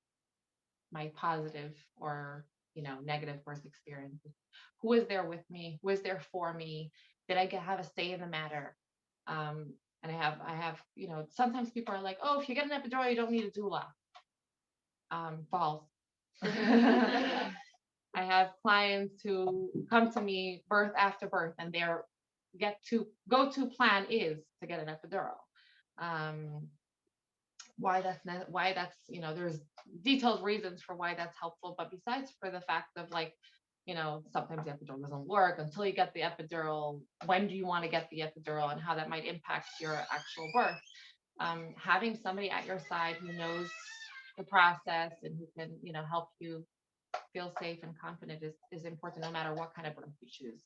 my positive or negative birth experiences. Who is there with me? Who is there for me? Did I have a say in the matter? And I have, sometimes people are like, oh, if you get an epidural, you don't need a doula. False. I have clients who come to me birth after birth, and their go-to plan is to get an epidural. Why that's there's detailed reasons for why that's helpful, but besides for the fact of like, sometimes the epidural doesn't work until you get the epidural. When do you want to get the epidural, and how that might impact your actual birth? Having somebody at your side who knows the process and who can, help you feel safe and confident is important, no matter what kind of birth you choose.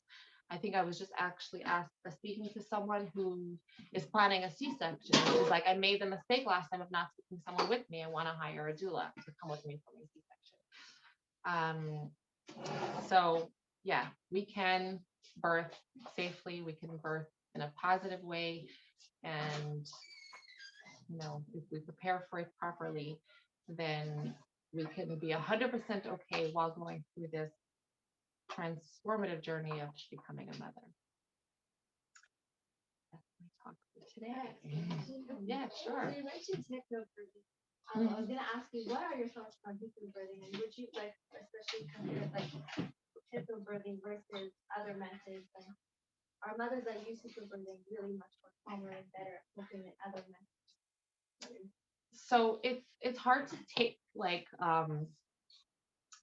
I think I was just actually speaking to someone who is planning a C-section. She's like, I made the mistake last time of not taking someone with me. I want to hire a doula to come with me for my C-section. So yeah, we can birth safely. We can birth in a positive way. And, if we prepare for it properly, then we can be 100% okay while going through this transformative journey of becoming a mother. That's my talk for today. Yeah, sure. You mentioned hypnobirthing. I was going to ask you, what are your thoughts on hypnobirthing, and would you especially compare hypnobirthing versus other methods? And our mothers that use superbirthing really much more calmer and better at looking at other methods? So it's hard to take like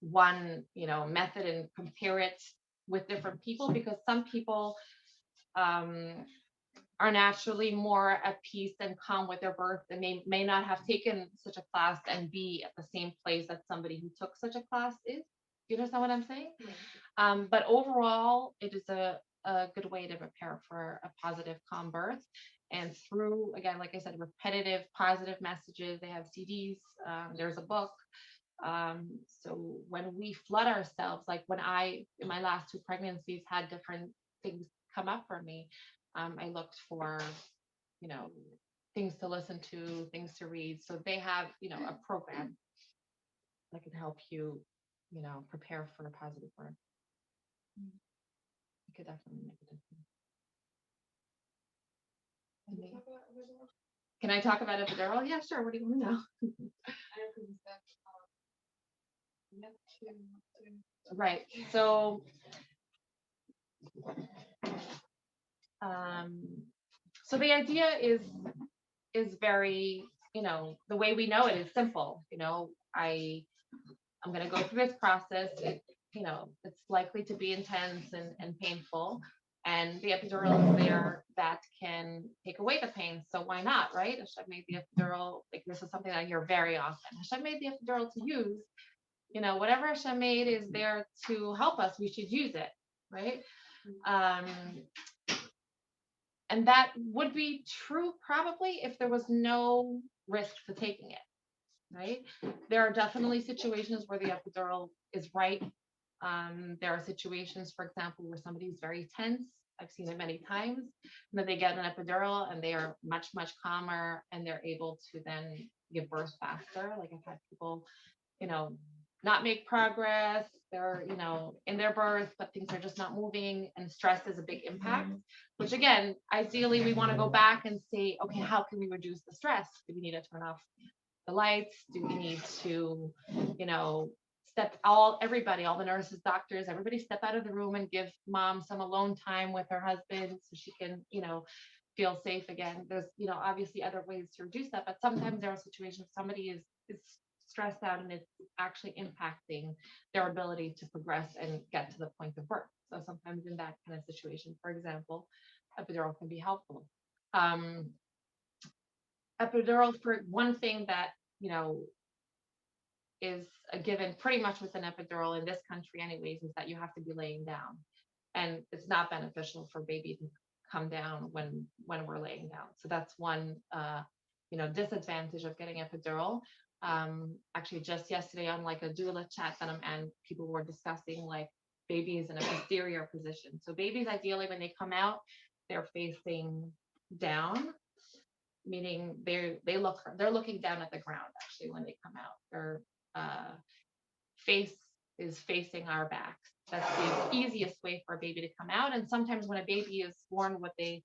one method and compare it with different people, because some people are naturally more at peace and calm with their birth, and they may not have taken such a class and be at the same place that somebody who took such a class is. You understand what I'm saying? Right. But overall, it is a good way to prepare for a positive, calm birth. And through, again, like I said, repetitive positive messages, they have CDs, there's a book. So when we flood ourselves, like when I, in my last 2 pregnancies, had different things come up for me, I looked for, things to listen to, things to read. So they have, a program that can help you, prepare for a positive birth. It could definitely make a difference. Can I talk about epidural? Yeah, sure. What do you want to know? Right. So, so the idea is very, the way we know it is simple. I'm going to go through this process. It's likely to be intense and painful. And the epidural is there that can take away the pain. So why not, right? Hashem made the epidural, like this is something I hear very often. Hashem made the epidural to use. Whatever Hashem made is there to help us. We should use it, right? And that would be true probably if there was no risk to taking it, right? There are definitely situations where the epidural is right. There are situations, for example, where somebody's very tense. I've seen it many times. And then they get an epidural and they are much, much calmer, and they're able to then give birth faster. Like I've had people, not make progress. They're, in their birth, but things are just not moving, and stress is a big impact, which again, ideally we want to go back and say, okay, how can we reduce the stress? Do we need to turn off the lights? Do we need to, everybody, all the nurses, doctors, everybody step out of the room and give mom some alone time with her husband so she can, feel safe again. There's, obviously other ways to reduce that, but sometimes there are situations somebody is stressed out and it's actually impacting their ability to progress and get to the point of birth. So sometimes in that kind of situation, for example, epidural can be helpful. Epidural, for one thing that, is a given pretty much with an epidural in this country anyways, is that you have to be laying down, and it's not beneficial for baby to come down when we're laying down. So that's one disadvantage of getting epidural. Actually just yesterday on like a doula chat that I'm in, people were discussing like babies in a posterior position. So babies ideally when they come out, they're facing down, meaning they're looking down at the ground actually when they come out. Their face is facing our backs. That's the easiest way for a baby to come out. And sometimes when a baby is born, what they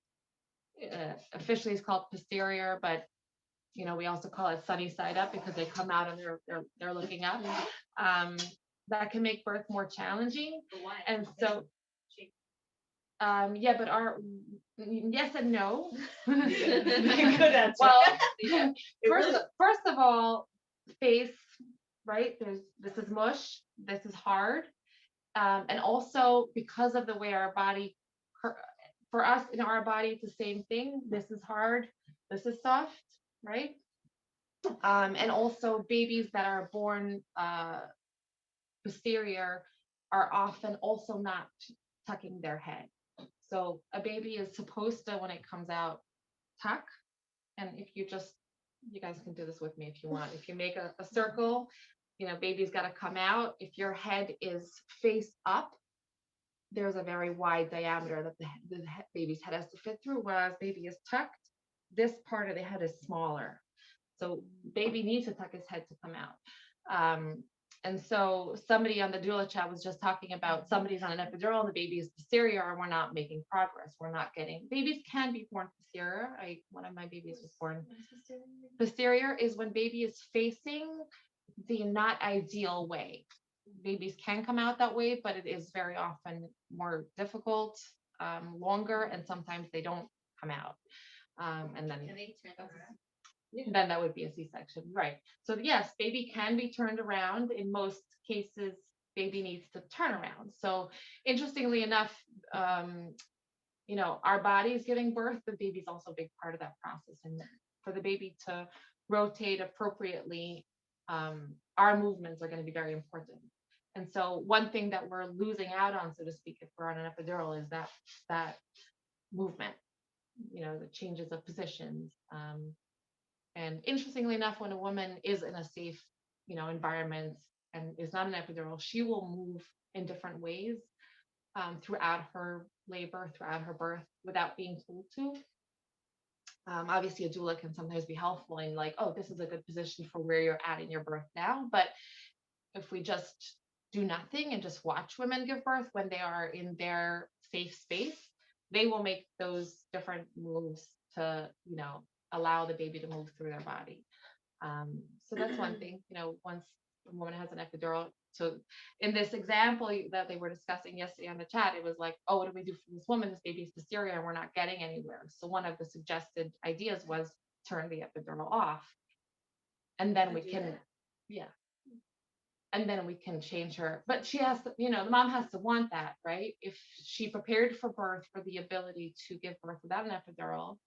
officially is called posterior, but we also call it sunny side up because they come out and they're looking up. That can make birth more challenging. And so, yeah, but yes and no. Good answer. Well, first of all, face, right? This is mush. This is hard. And also because of the way our body, for us in our body, it's the same thing. This is hard. This is soft, right? And also babies that are born posterior are often also not tucking their head. So a baby is supposed to, when it comes out, tuck. And if you guys can do this with me if you want. If you make a circle, baby's got to come out. If your head is face up, there's a very wide diameter that the baby's head has to fit through, whereas baby is tucked, this part of the head is smaller. So baby needs to tuck his head to come out. And so somebody on the doula chat was just talking about somebody's on an epidural and the baby is posterior, and we're not making progress. We're not getting, babies can be born posterior. One of my babies was born posterior is when baby is facing the not ideal way. Babies can come out that way, but it is very often more difficult. longer, and sometimes they don't come out. And then Can they turn around? then that would be a C-section, right? So yes, baby can be turned around. In most cases, baby needs to turn around. So interestingly enough, our body is giving birth, the baby's also a big part of that process. And for the baby to rotate appropriately, our movements are going to be very important. And so one thing that we're losing out on, so to speak, if we're on an epidural, is that movement, the changes of positions. And interestingly enough, when a woman is in a safe, environment and is not an epidural, she will move in different ways throughout her labor, throughout her birth, without being told to. Obviously, a doula can sometimes be helpful in like, oh, this is a good position for where you're at in your birth now. But if we just do nothing and just watch women give birth when they are in their safe space, they will make those different moves to, allow the baby to move through their body. So that's one thing, once a woman has an epidural. So in this example that they were discussing yesterday on the chat, it was like, oh, what do we do for this woman? This baby's posterior and we're not getting anywhere. So one of the suggested ideas was turn the epidural off. And then we can, and then we can change her. But she has to, the mom has to want that, right? If she prepared for birth for the ability to give birth without an epidural,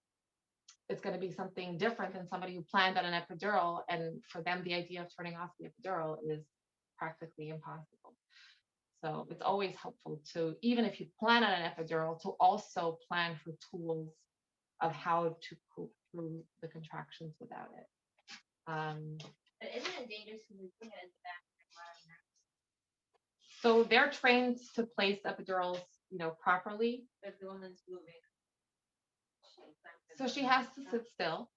it's going to be something different than somebody who planned on an epidural. And for them, the idea of turning off the epidural is practically impossible. So it's always helpful to, even if you plan on an epidural, to also plan for tools of how to cope through the contractions without it. But isn't it dangerous when we put it in the back? So they're trained to place epidurals, properly. If the woman's moving. So she has to sit still.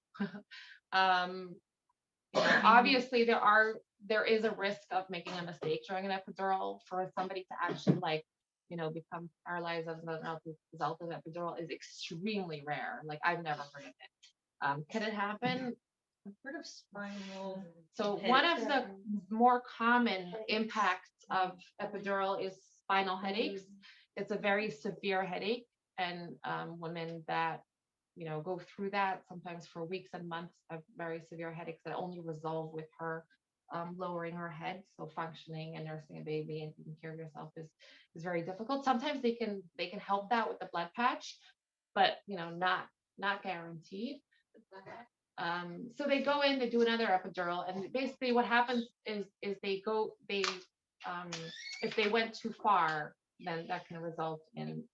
Obviously there is a risk of making a mistake during an epidural. For somebody to actually become paralyzed as a result of epidural is extremely rare. Like I've never heard of it. Can it happen? I've heard of spinal. So one of the more common impacts of epidural is spinal headaches. It's a very severe headache, and women that go through that sometimes for weeks and months have very severe headaches that only resolve with her lowering her head. So functioning and nursing a baby and taking care of yourself is very difficult. Sometimes they can help that with the blood patch, but not guaranteed. So they go in, they do another epidural, and basically what happens is if they went too far, then that can result in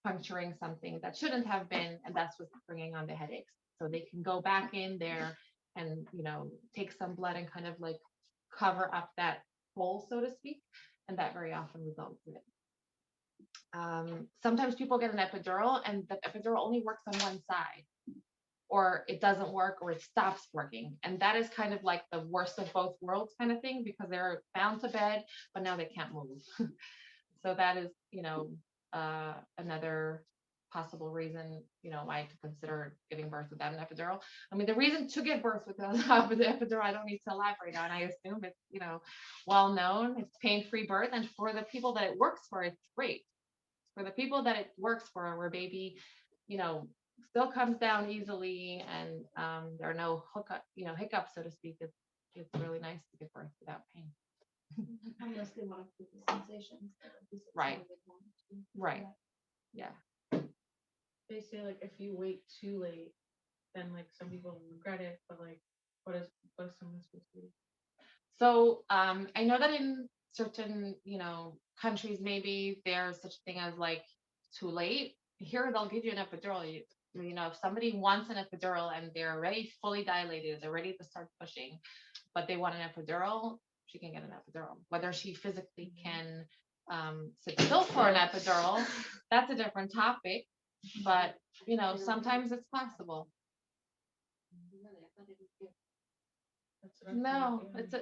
puncturing something that shouldn't have been, and that's what's bringing on the headaches. So they can go back in there and take some blood and kind of like cover up that hole, so to speak, and that very often results in it. Sometimes people get an epidural and the epidural only works on one side, or it doesn't work, or it stops working. And that is kind of like the worst of both worlds kind of thing, because they're bound to bed, but now they can't move. So that is, another possible reason, why to consider giving birth without an epidural. I mean, the reason to give birth without the epidural, I don't need to elaborate on. I assume it's, well known. It's pain-free birth. And for the people that it works for, it's great. For the people that it works for, where baby, still comes down easily, and there are no hiccups, so to speak, it's really nice to give birth without pain. Unless they want to keep the sensations. Right. Right. Yeah. They say like if you wait too late, then like some people regret it, but like what is someone supposed to do? So I know that in certain countries, maybe there's such a thing as like too late. Here they'll give you an epidural. If somebody wants an epidural and they're already fully dilated, they're ready to start pushing, but they want an epidural, she can get an epidural. Whether she physically can sit still for an epidural, that's a different topic. But sometimes it's possible. No, it's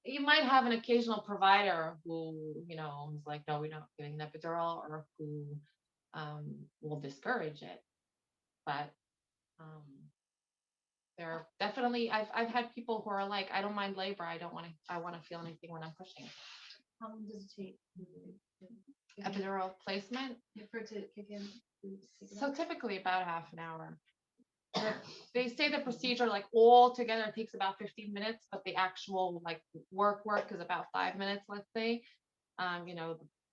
you might have an occasional provider who is like, no, we're not giving an epidural, or who will discourage it. But there are definitely, I've had people who are like, I don't mind labor, I want to feel anything when I'm pushing. How long does it take? Epidural placement. For it to kick in. So typically about half an hour. They say the procedure like all together takes about 15 minutes, but the actual like work is about 5 minutes, let's say.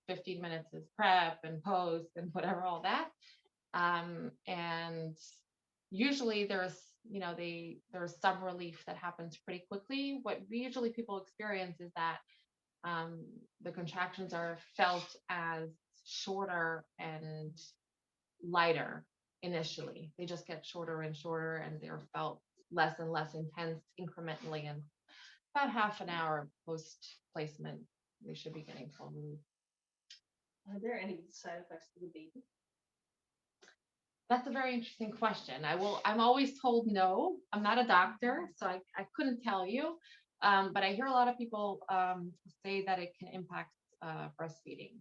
15 minutes is prep and post and whatever, all that. And usually there's some relief that happens pretty quickly. What usually people experience is that the contractions are felt as shorter and lighter initially. They just get shorter and shorter, and they're felt less and less intense incrementally. And about half an hour post placement, they should be getting full relief. Are there any side effects to the baby? That's a very interesting question. I'm always told no. I'm not a doctor, so I couldn't tell you. But I hear a lot of people say that it can impact breastfeeding.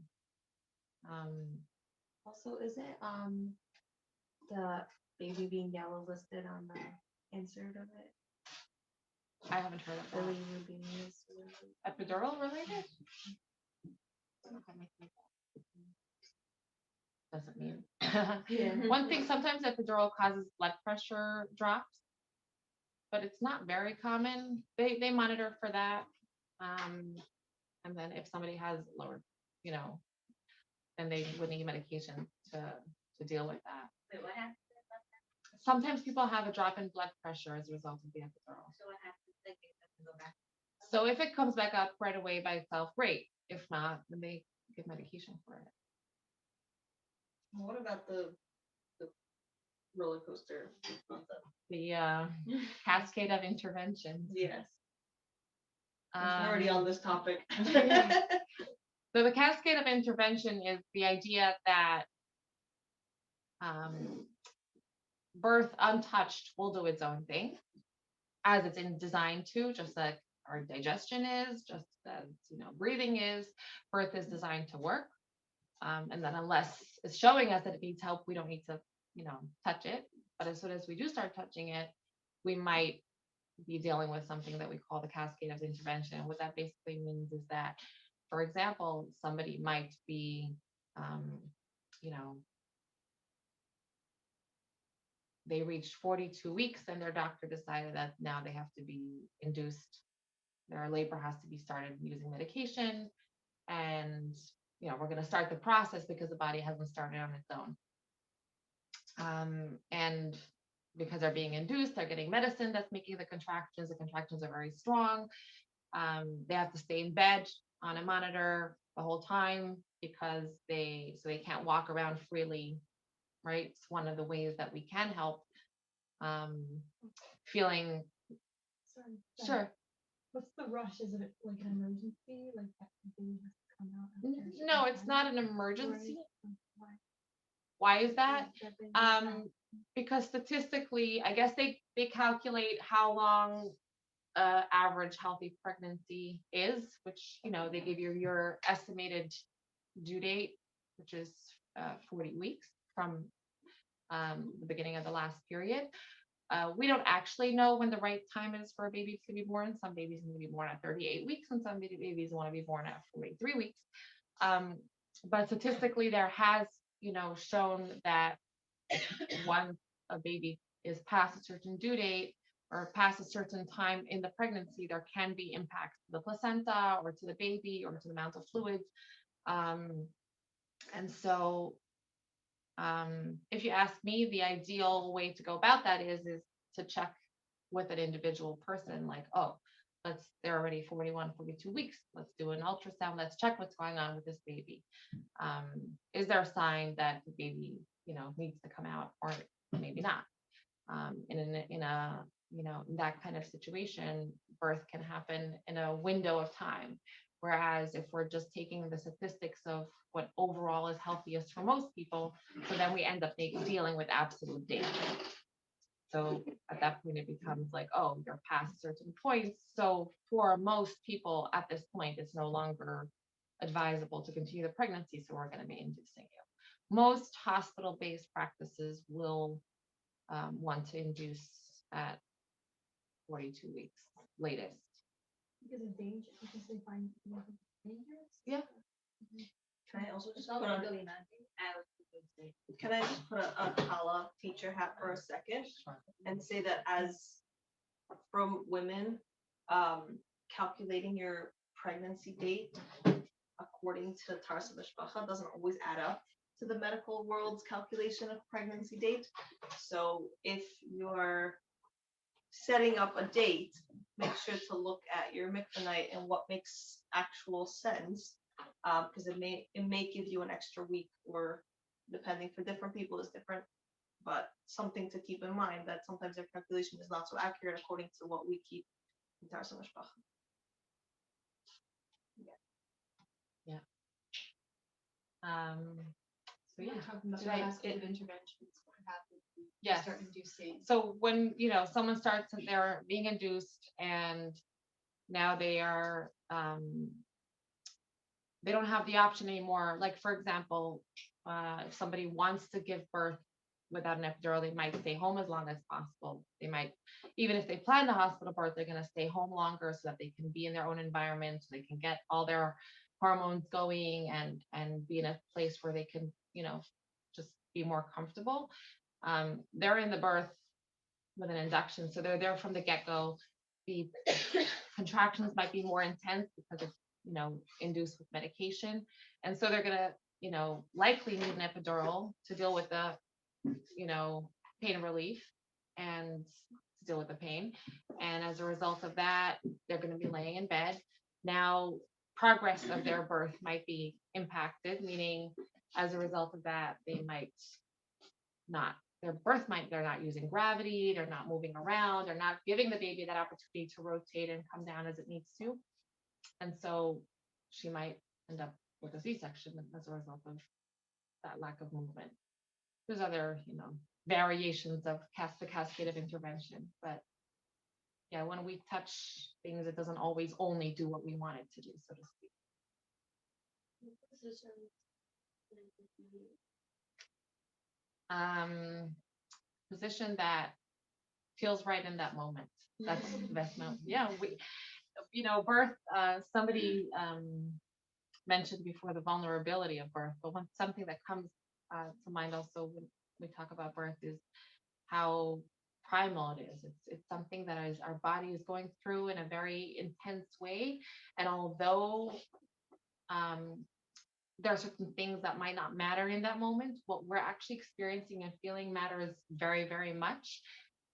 Also, isn't the baby being yellow listed on the insert of it? I haven't heard of that. Really being used. Epidural related? Okay. Doesn't mean. Yeah. One thing, sometimes epidural causes blood pressure drops, but it's not very common. They monitor for that. And then if somebody has lower, then they would need medication to deal with that. Wait, what happens? Sometimes people have a drop in blood pressure as a result of the epidural. So what happens? Like it doesn't go back. So if it comes back up right away by itself, great. If not, then they give medication for it. What about the roller coaster concept? The cascade of interventions. Yes. I'm already on this topic. So the cascade of intervention is the idea that birth untouched will do its own thing as it's designed to, just like our digestion is, just as breathing is. Birth is designed to work, and then unless it's showing us that it needs help, we don't need to touch it. But as soon as we do start touching it, we might be dealing with something that we call the cascade of intervention. What that basically means is that, for example, somebody might be they reached 42 weeks and their doctor decided that now they have to be induced. Their labor has to be started using medication. And, we're going to start the process because the body hasn't started on its own. And because they're being induced, they're getting medicine that's making the contractions. The contractions are very strong. They have to stay in bed on a monitor the whole time because they can't walk around freely. Right. It's one of the ways that we can help feeling. Sorry. Sure. What's the rush? Is it like an emergency? Like that baby has to come out? No, it's not an emergency. Why? Why is that? Because statistically, I guess they calculate how long average healthy pregnancy is, which they give you your estimated due date, which is 40 weeks from the beginning of the last period. We don't actually know when the right time is for a baby to be born. Some babies need to be born at 38 weeks, and some babies want to be born at 43 weeks. But statistically, there has shown that once a baby is past a certain due date or past a certain time in the pregnancy, there can be impacts to the placenta or to the baby or to the amount of fluids. And so if you ask me, the ideal way to go about that is to check with an individual person, like, oh, they're already 41, 42 weeks. Let's do an ultrasound. Let's check what's going on with this baby. Is there a sign that the baby, needs to come out, or maybe not? In that kind of situation, birth can happen in a window of time. Whereas if we're just taking the statistics of what overall is healthiest for most people, so then we end up dealing with absolute data. So at that point, it becomes like, oh, you're past certain points. So for most people at this point, it's no longer advisable to continue the pregnancy. So we're going to be inducing you. Most hospital-based practices will want to induce at 42 weeks latest. Because of danger, because they find it dangerous. Yeah. Can I also just It's put not on? really demanding. Can I just put a Kala teacher hat for a second and say that as from women, calculating your pregnancy date according to Tarsa Mishpacha doesn't always add up to the medical world's calculation of pregnancy date. So if you're setting up a date, make sure to look at your mikvah night and what makes actual sense, because it may give you an extra week, or depending for different people is different, but something to keep in mind that sometimes their calculation is not so accurate according to what we keep in Tarsa Mishpacha. So yeah. Talking about Right. vascular interventions, what happens when you Yes. start inducing. So when, someone starts and they're being induced and now they are, they don't have the option anymore. Like, for example, if somebody wants to give birth without an epidural, they might stay home as long as possible. They might, even if they plan the hospital birth, they're going to stay home longer so that they can be in their own environment, so they can get all their hormones going and be in a place where they can, just be more comfortable. They're in the birth with an induction, so they're there from the get-go. The contractions might be more intense because it's, induced with medication, and so they're gonna, likely need an epidural to deal with the, pain relief and to deal with the pain. And as a result of that, they're going to be laying in bed. Now, progress of their birth might be impacted, meaning as a result of that, they might not, they're not using gravity, they're not moving around, they're not giving the baby that opportunity to rotate and come down as it needs to. And so she might end up with a C-section as a result of that lack of movement. There's other, variations of the cascade of intervention, but yeah, when we touch things, it doesn't always only do what we want it to do, so to speak. Position that feels right in that moment. That's the best moment. Yeah, birth, somebody mentioned before the vulnerability of birth, but something that comes to mind also when we talk about birth is how primal it is. It's something that our body is going through in a very intense way. And although there are certain things that might not matter in that moment, what we're actually experiencing and feeling matters very, very much.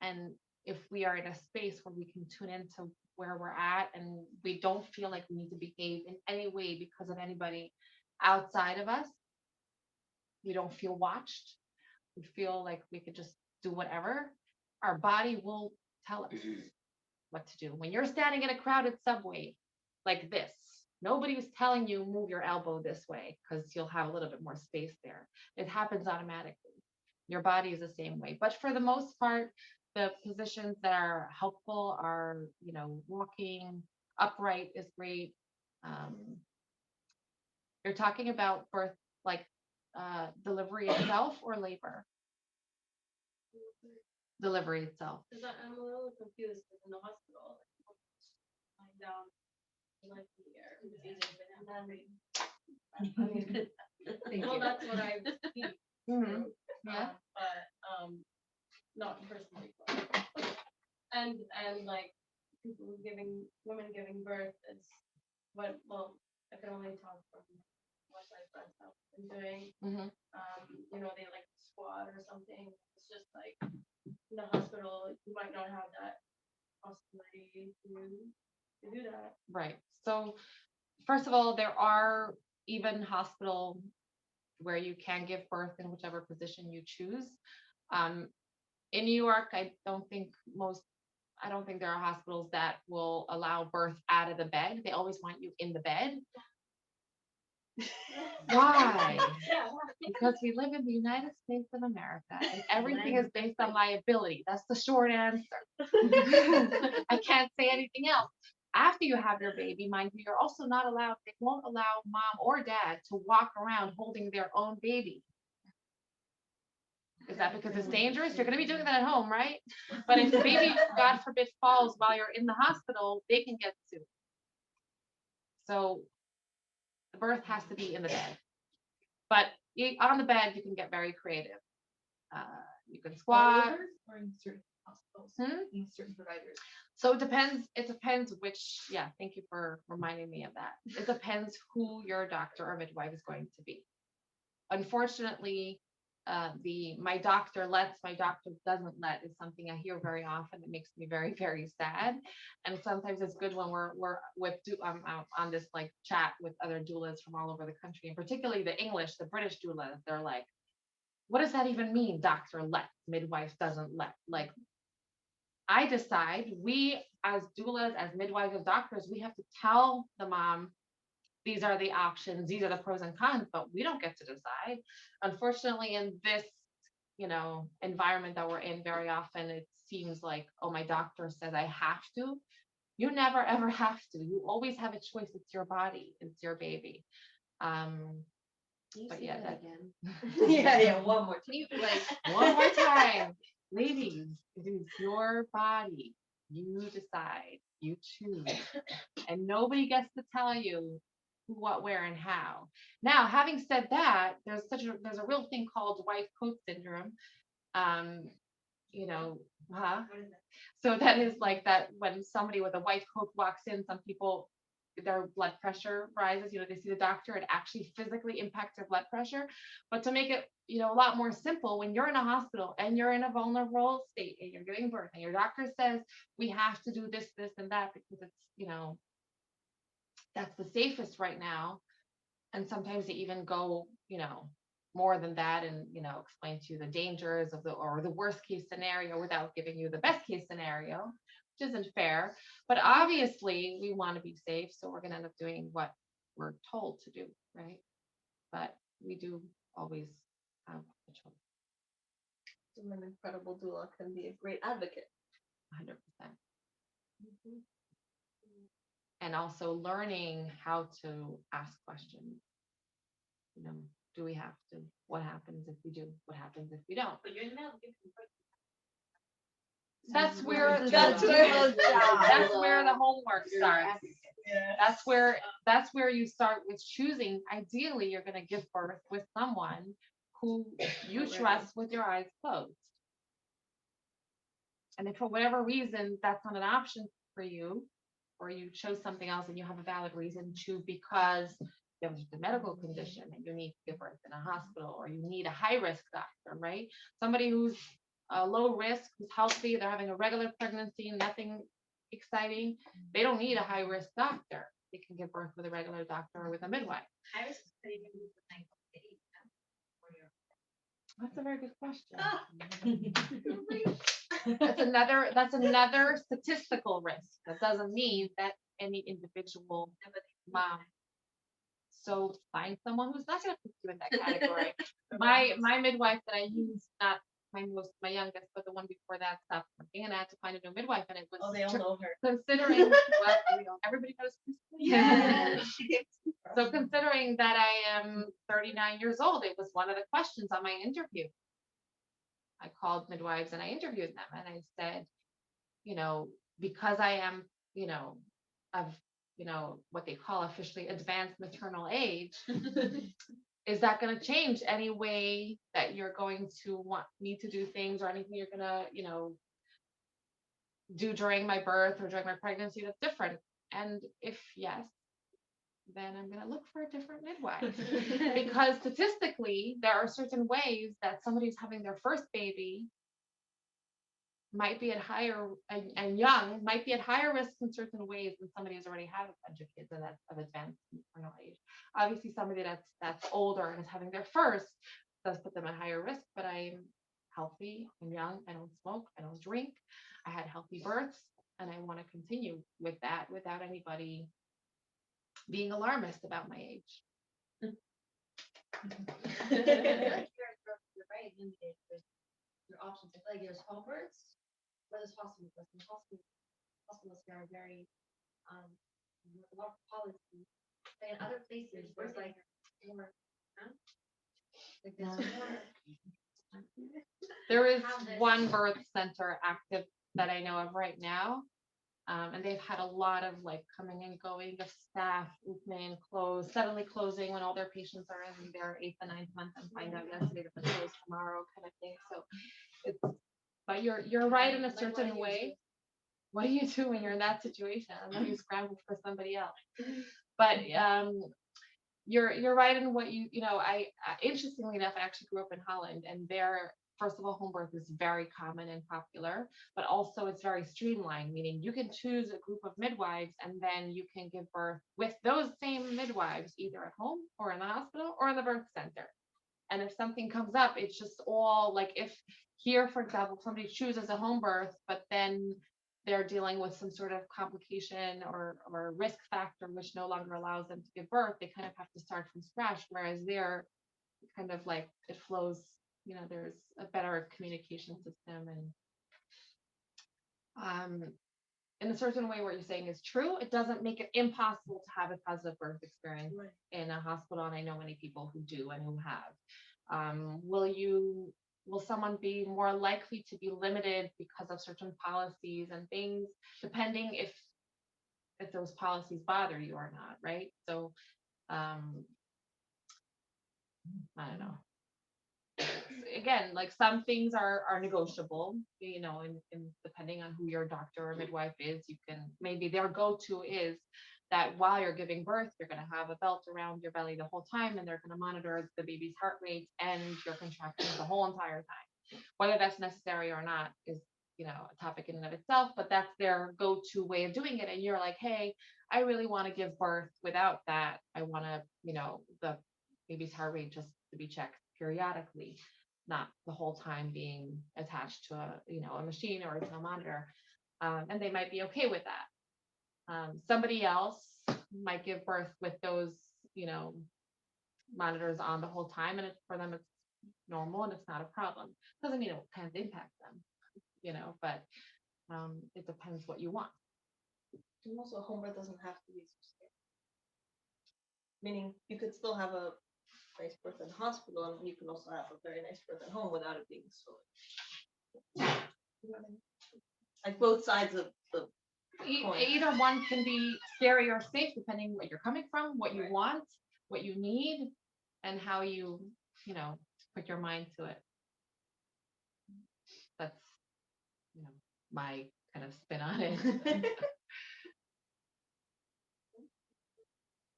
And if we are in a space where we can tune into where we're at and we don't feel like we need to behave in any way because of anybody outside of us, we don't feel watched, we feel like we could just do whatever, our body will tell us what to do. When you're standing in a crowded subway like this, nobody's telling you move your elbow this way because you'll have a little bit more space there. It happens automatically. Your body is the same way. But for the most part, the positions that are helpful are, walking upright is great. You're talking about birth, like delivery itself or labor? Delivery itself. Because I'm a little confused because in the hospital, lying down, like the air, well, that's what I've seen. Mm-hmm. Yeah. But not personally. And like women giving birth is what, well, I can only talk from what my friends have been doing. Mm-hmm. They like squat or something. It's just like in the hospital, you might not have that possibility to do that. Right. So first of all, there are even hospital where you can give birth in whichever position you choose. In New York, I don't think there are hospitals that will allow birth out of the bed. They always want you in the bed. Why? Because we live in the United States of America and everything is based on liability. That's the short answer. I can't say anything else. After you have your baby, mind you, you're also not allowed, they won't allow mom or dad to walk around holding their own baby. Is that because it's dangerous? You're going to be doing that at home, right? But if the baby, God forbid, falls while you're in the hospital, they can get sued. So the birth has to be in the bed. But on the bed, you can get very creative. You can All squat. over or in certain hospitals, in certain providers. So it depends which, yeah, thank you for reminding me of that. It depends who your doctor or midwife is going to be. Unfortunately, my doctor lets, my doctor doesn't let is something I hear very often. It makes me very, very sad. And sometimes it's good when we're I'm on this like chat with other doulas from all over the country, and particularly the British doulas. They're like, what does that even mean? Doctor lets, midwife doesn't let. Like, I decide, we as doulas, as midwives, as doctors, we have to tell the mom, these are the options, these are the pros and cons, but we don't get to decide. Unfortunately, in this, environment that we're in, very often it seems like, oh, my doctor says I have to. You never ever have to. You always have a choice. It's your body, it's your baby. But yeah, that again. Yeah, one more. Can you one more time, ladies? It is your body. You decide. You choose, and nobody gets to tell you who, what, where, and how. Now, having said that, there's a real thing called wife coat syndrome. So that is like that when somebody with a white coat walks in, some people, their blood pressure rises, they see the doctor, it actually physically impacts their blood pressure. But to make it, a lot more simple, when you're in a hospital and you're in a vulnerable state and you're giving birth and your doctor says, we have to do this, this, and that because it's, that's the safest right now. And sometimes they even go, more than that and, explain to you the dangers of the worst case scenario without giving you the best case scenario, which isn't fair. But obviously we want to be safe. So we're going to end up doing what we're told to do. Right. But we do always have a choice. An incredible doula can be a great advocate. 100%. And also learning how to ask questions. Do we have to? What happens if we do? What happens if we don't? But you're not That's where the homework starts. Yeah. That's where you start with choosing. Ideally, you're going to give birth with someone who you trust with your eyes closed. And if for whatever reason that's not an option for you, or you chose something else and you have a valid reason to, because you have a medical condition and you need to give birth in a hospital, or you need a high risk doctor, right? Somebody who's low risk, who's healthy, they're having a regular pregnancy, nothing exciting, they don't need a high risk doctor. They can give birth with a regular doctor or with a midwife. I was pretty good with the 9 That's a very good question. That's another statistical risk. That doesn't mean that any individual mom. So find someone who's not going to put you in that category. My midwife that I use, not my youngest, but the one before that, stopped working, and I had to find a new midwife, and it was they all know her. Considering everybody knows. Yeah. So considering that I am 39 years old, it was one of the questions on my interview. I called midwives and I interviewed them, and I said, because I am, of, what they call officially advanced maternal age, is that going to change any way that you're going to want me to do things, or anything you're going to, do during my birth or during my pregnancy that's different? And if yes, then I'm going to look for a different midwife. Because statistically, there are certain ways that somebody's having their first baby might be at higher and young might be at higher risk in certain ways than somebody who's already had a bunch of kids and that's of advanced maternal age. Obviously, somebody that's older and is having their first does put them at higher risk, but I'm healthy, I'm young, I don't smoke, I don't drink, I had healthy births, and I want to continue with that without anybody being alarmist about my age. You're right. Your options. I feel like there's home births, but there's hospital births. Hospitals are very a lot of policy. But in other places, there's like more. There's more. There is one birth center active that I know of right now. And they've had a lot of like coming and going of staff, movement, suddenly closing when all their patients are in their 8th and 9th month and find out yesterday that they're closed tomorrow kind of thing. So it's, but you're right in a certain way. What do you do when you're in that situation? And then you scramble for somebody else. But you're right in what I interestingly enough, I actually grew up in Holland, and there, first of all, home birth is very common and popular, but also it's very streamlined, meaning you can choose a group of midwives and then you can give birth with those same midwives, either at home or in the hospital or in the birth center. And if something comes up, it's just all like, if here, for example, somebody chooses a home birth, but then they're dealing with some sort of complication or risk factor which no longer allows them to give birth, they kind of have to start from scratch. Whereas there, kind of like it flows, there's a better communication system. And in a certain way, what you're saying is true. It doesn't make it impossible to have a positive birth experience in a hospital, and I know many people who do and who have. Will someone be more likely to be limited because of certain policies and things, depending if those policies bother you or not, right? So I don't know. Again, like some things are negotiable, and depending on who your doctor or midwife is, you can, maybe their go-to is that while you're giving birth, you're going to have a belt around your belly the whole time, and they're going to monitor the baby's heart rate and your contractions the whole entire time. Whether that's necessary or not is, a topic in and of itself, but that's their go-to way of doing it. And you're like, hey, I really want to give birth without that. I want to, the baby's heart rate just to be checked periodically, not the whole time being attached to a machine or to a monitor. And they might be okay with that. Somebody else might give birth with those, monitors on the whole time, and for them it's normal and it's not a problem. Doesn't mean it can't impact them, but it depends what you want. And also, home birth doesn't have to be so scary. Meaning, you could still have a nice birth in the hospital, and you can also have a very nice birth at home without it being so. Like both sides of the coin. Either one can be scary or safe, depending what you're coming from, what you want, what you need, and how you, put your mind to it. That's, my kind of spin on it.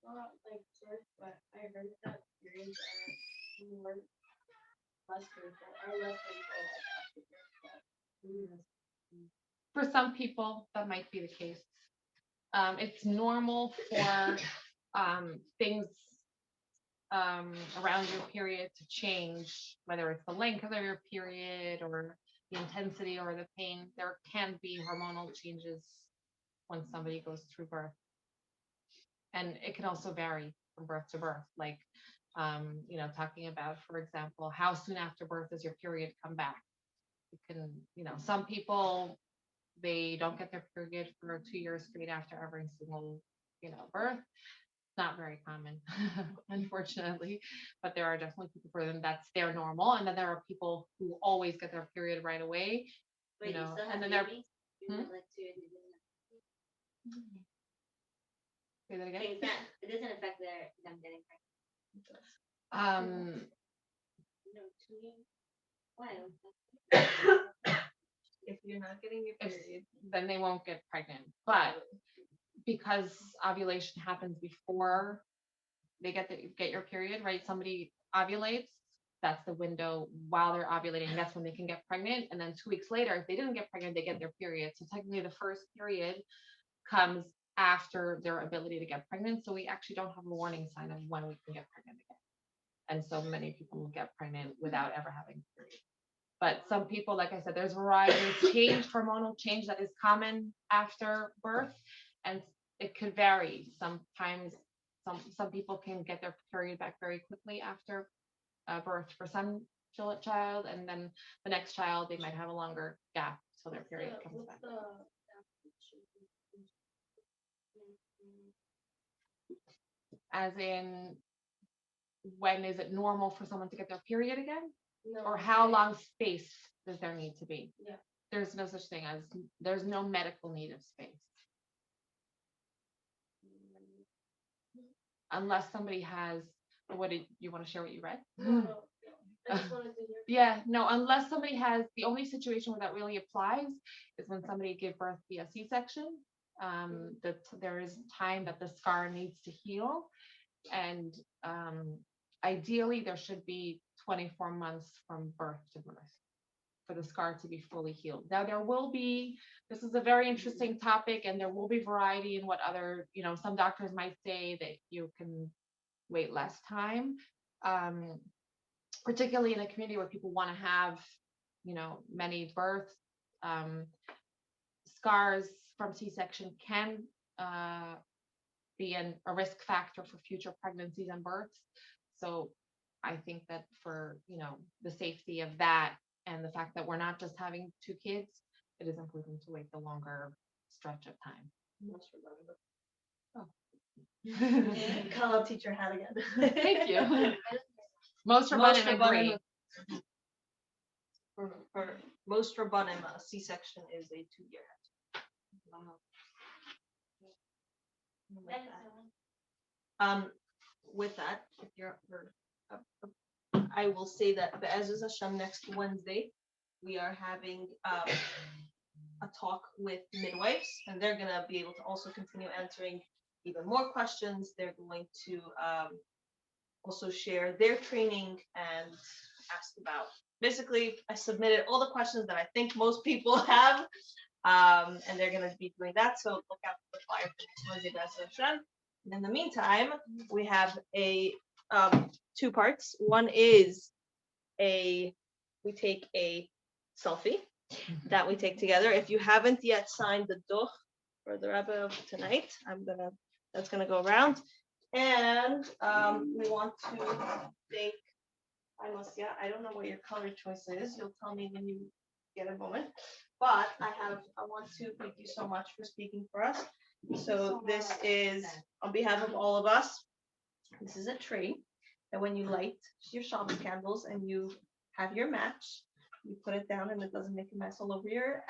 Like birth, but I heard that periods are more less painful, are less painful For some people, that might be the case. It's normal for things around your period to change, whether it's the length of your period or the intensity or the pain. There can be hormonal changes when somebody goes through birth. And it can also vary from birth to birth. Like, talking about, for example, how soon after birth does your period come back? It can, some people, they don't get their period for 2 years straight after every single, birth. Not very common, unfortunately, but there are definitely people for them that's their normal. And then there are people who always get their period right away. Wait, And then they're say that again. it doesn't affect them getting pregnant. No, 2 years. Why? If you're not getting your period, Then they won't get pregnant. But because ovulation happens before they get your period, right? Somebody ovulates, that's the window while they're ovulating, that's when they can get pregnant. And then 2 weeks later, if they didn't get pregnant, they get their period. So technically the first period comes after their ability to get pregnant. So we actually don't have a warning sign of when we can get pregnant again. And so many people will get pregnant without ever having a period. But some people, like I said, there's variety of change, hormonal change that is common after birth, and it could vary. Sometimes some people can get their period back very quickly after birth for some child, and then the next child, they might have a longer gap till their period comes back. As in, when is it normal for someone to get their period again? No, Or how long space does there need to be? Yeah. There's no such thing as, there's no medical need of space. unless somebody has, what did you want to share what you read? No, I just wanted to hear. Yeah, no, unless somebody has, the only situation where that really applies is when somebody gave birth via C-section. That there is time that the scar needs to heal, and ideally there should be 24 months from birth to birth for the scar to be fully healed. Now there will be, this is a very interesting topic, and there will be variety in what other, some doctors might say that you can wait less time, particularly in a community where people want to have, many births. Scars from C-section can be a risk factor for future pregnancies and births. So I think that for, the safety of that and the fact that we're not just having 2 kids, it is important to wait the longer stretch of time. Call out teacher hat again. Thank you. Most rabbanim agree. For most rabbanim, a C-section is a 2-year hat. With that, if you're, I will say that Be'ezus Hashem next Wednesday, we are having a talk with midwives, and they're gonna be able to also continue answering even more questions. They're going to also share their training and ask about. Basically, I submitted all the questions that I think most people have, and they're going to be doing that. So look out for the flyer for next Wednesday, Be'ezus Hashem. And in the meantime, we have a 2 parts. One is we take a selfie that we take together. If you haven't yet signed the duch for the Rebbe of tonight, that's gonna go around. And we want to thank Chaya Musia. I don't know what your color choice is. You'll tell me when you get a moment. But I want to thank you so much for speaking for us. So this is on behalf of all of us. This is a tree that when you light your Shabbos candles and you have your match, you put it down and it doesn't make a mess all over your.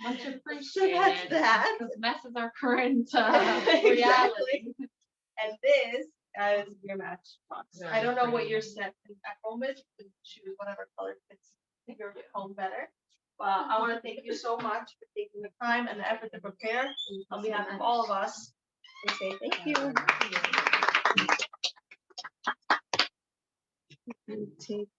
Much So appreciated. that's that. Because mess is our current Exactly. reality. And this is your match box. Very I don't know what pretty. your set at home is. You can choose whatever color fits your home better. But I want to thank you so much for taking the time and the effort to prepare. On behalf of all of us, we say thank you. And take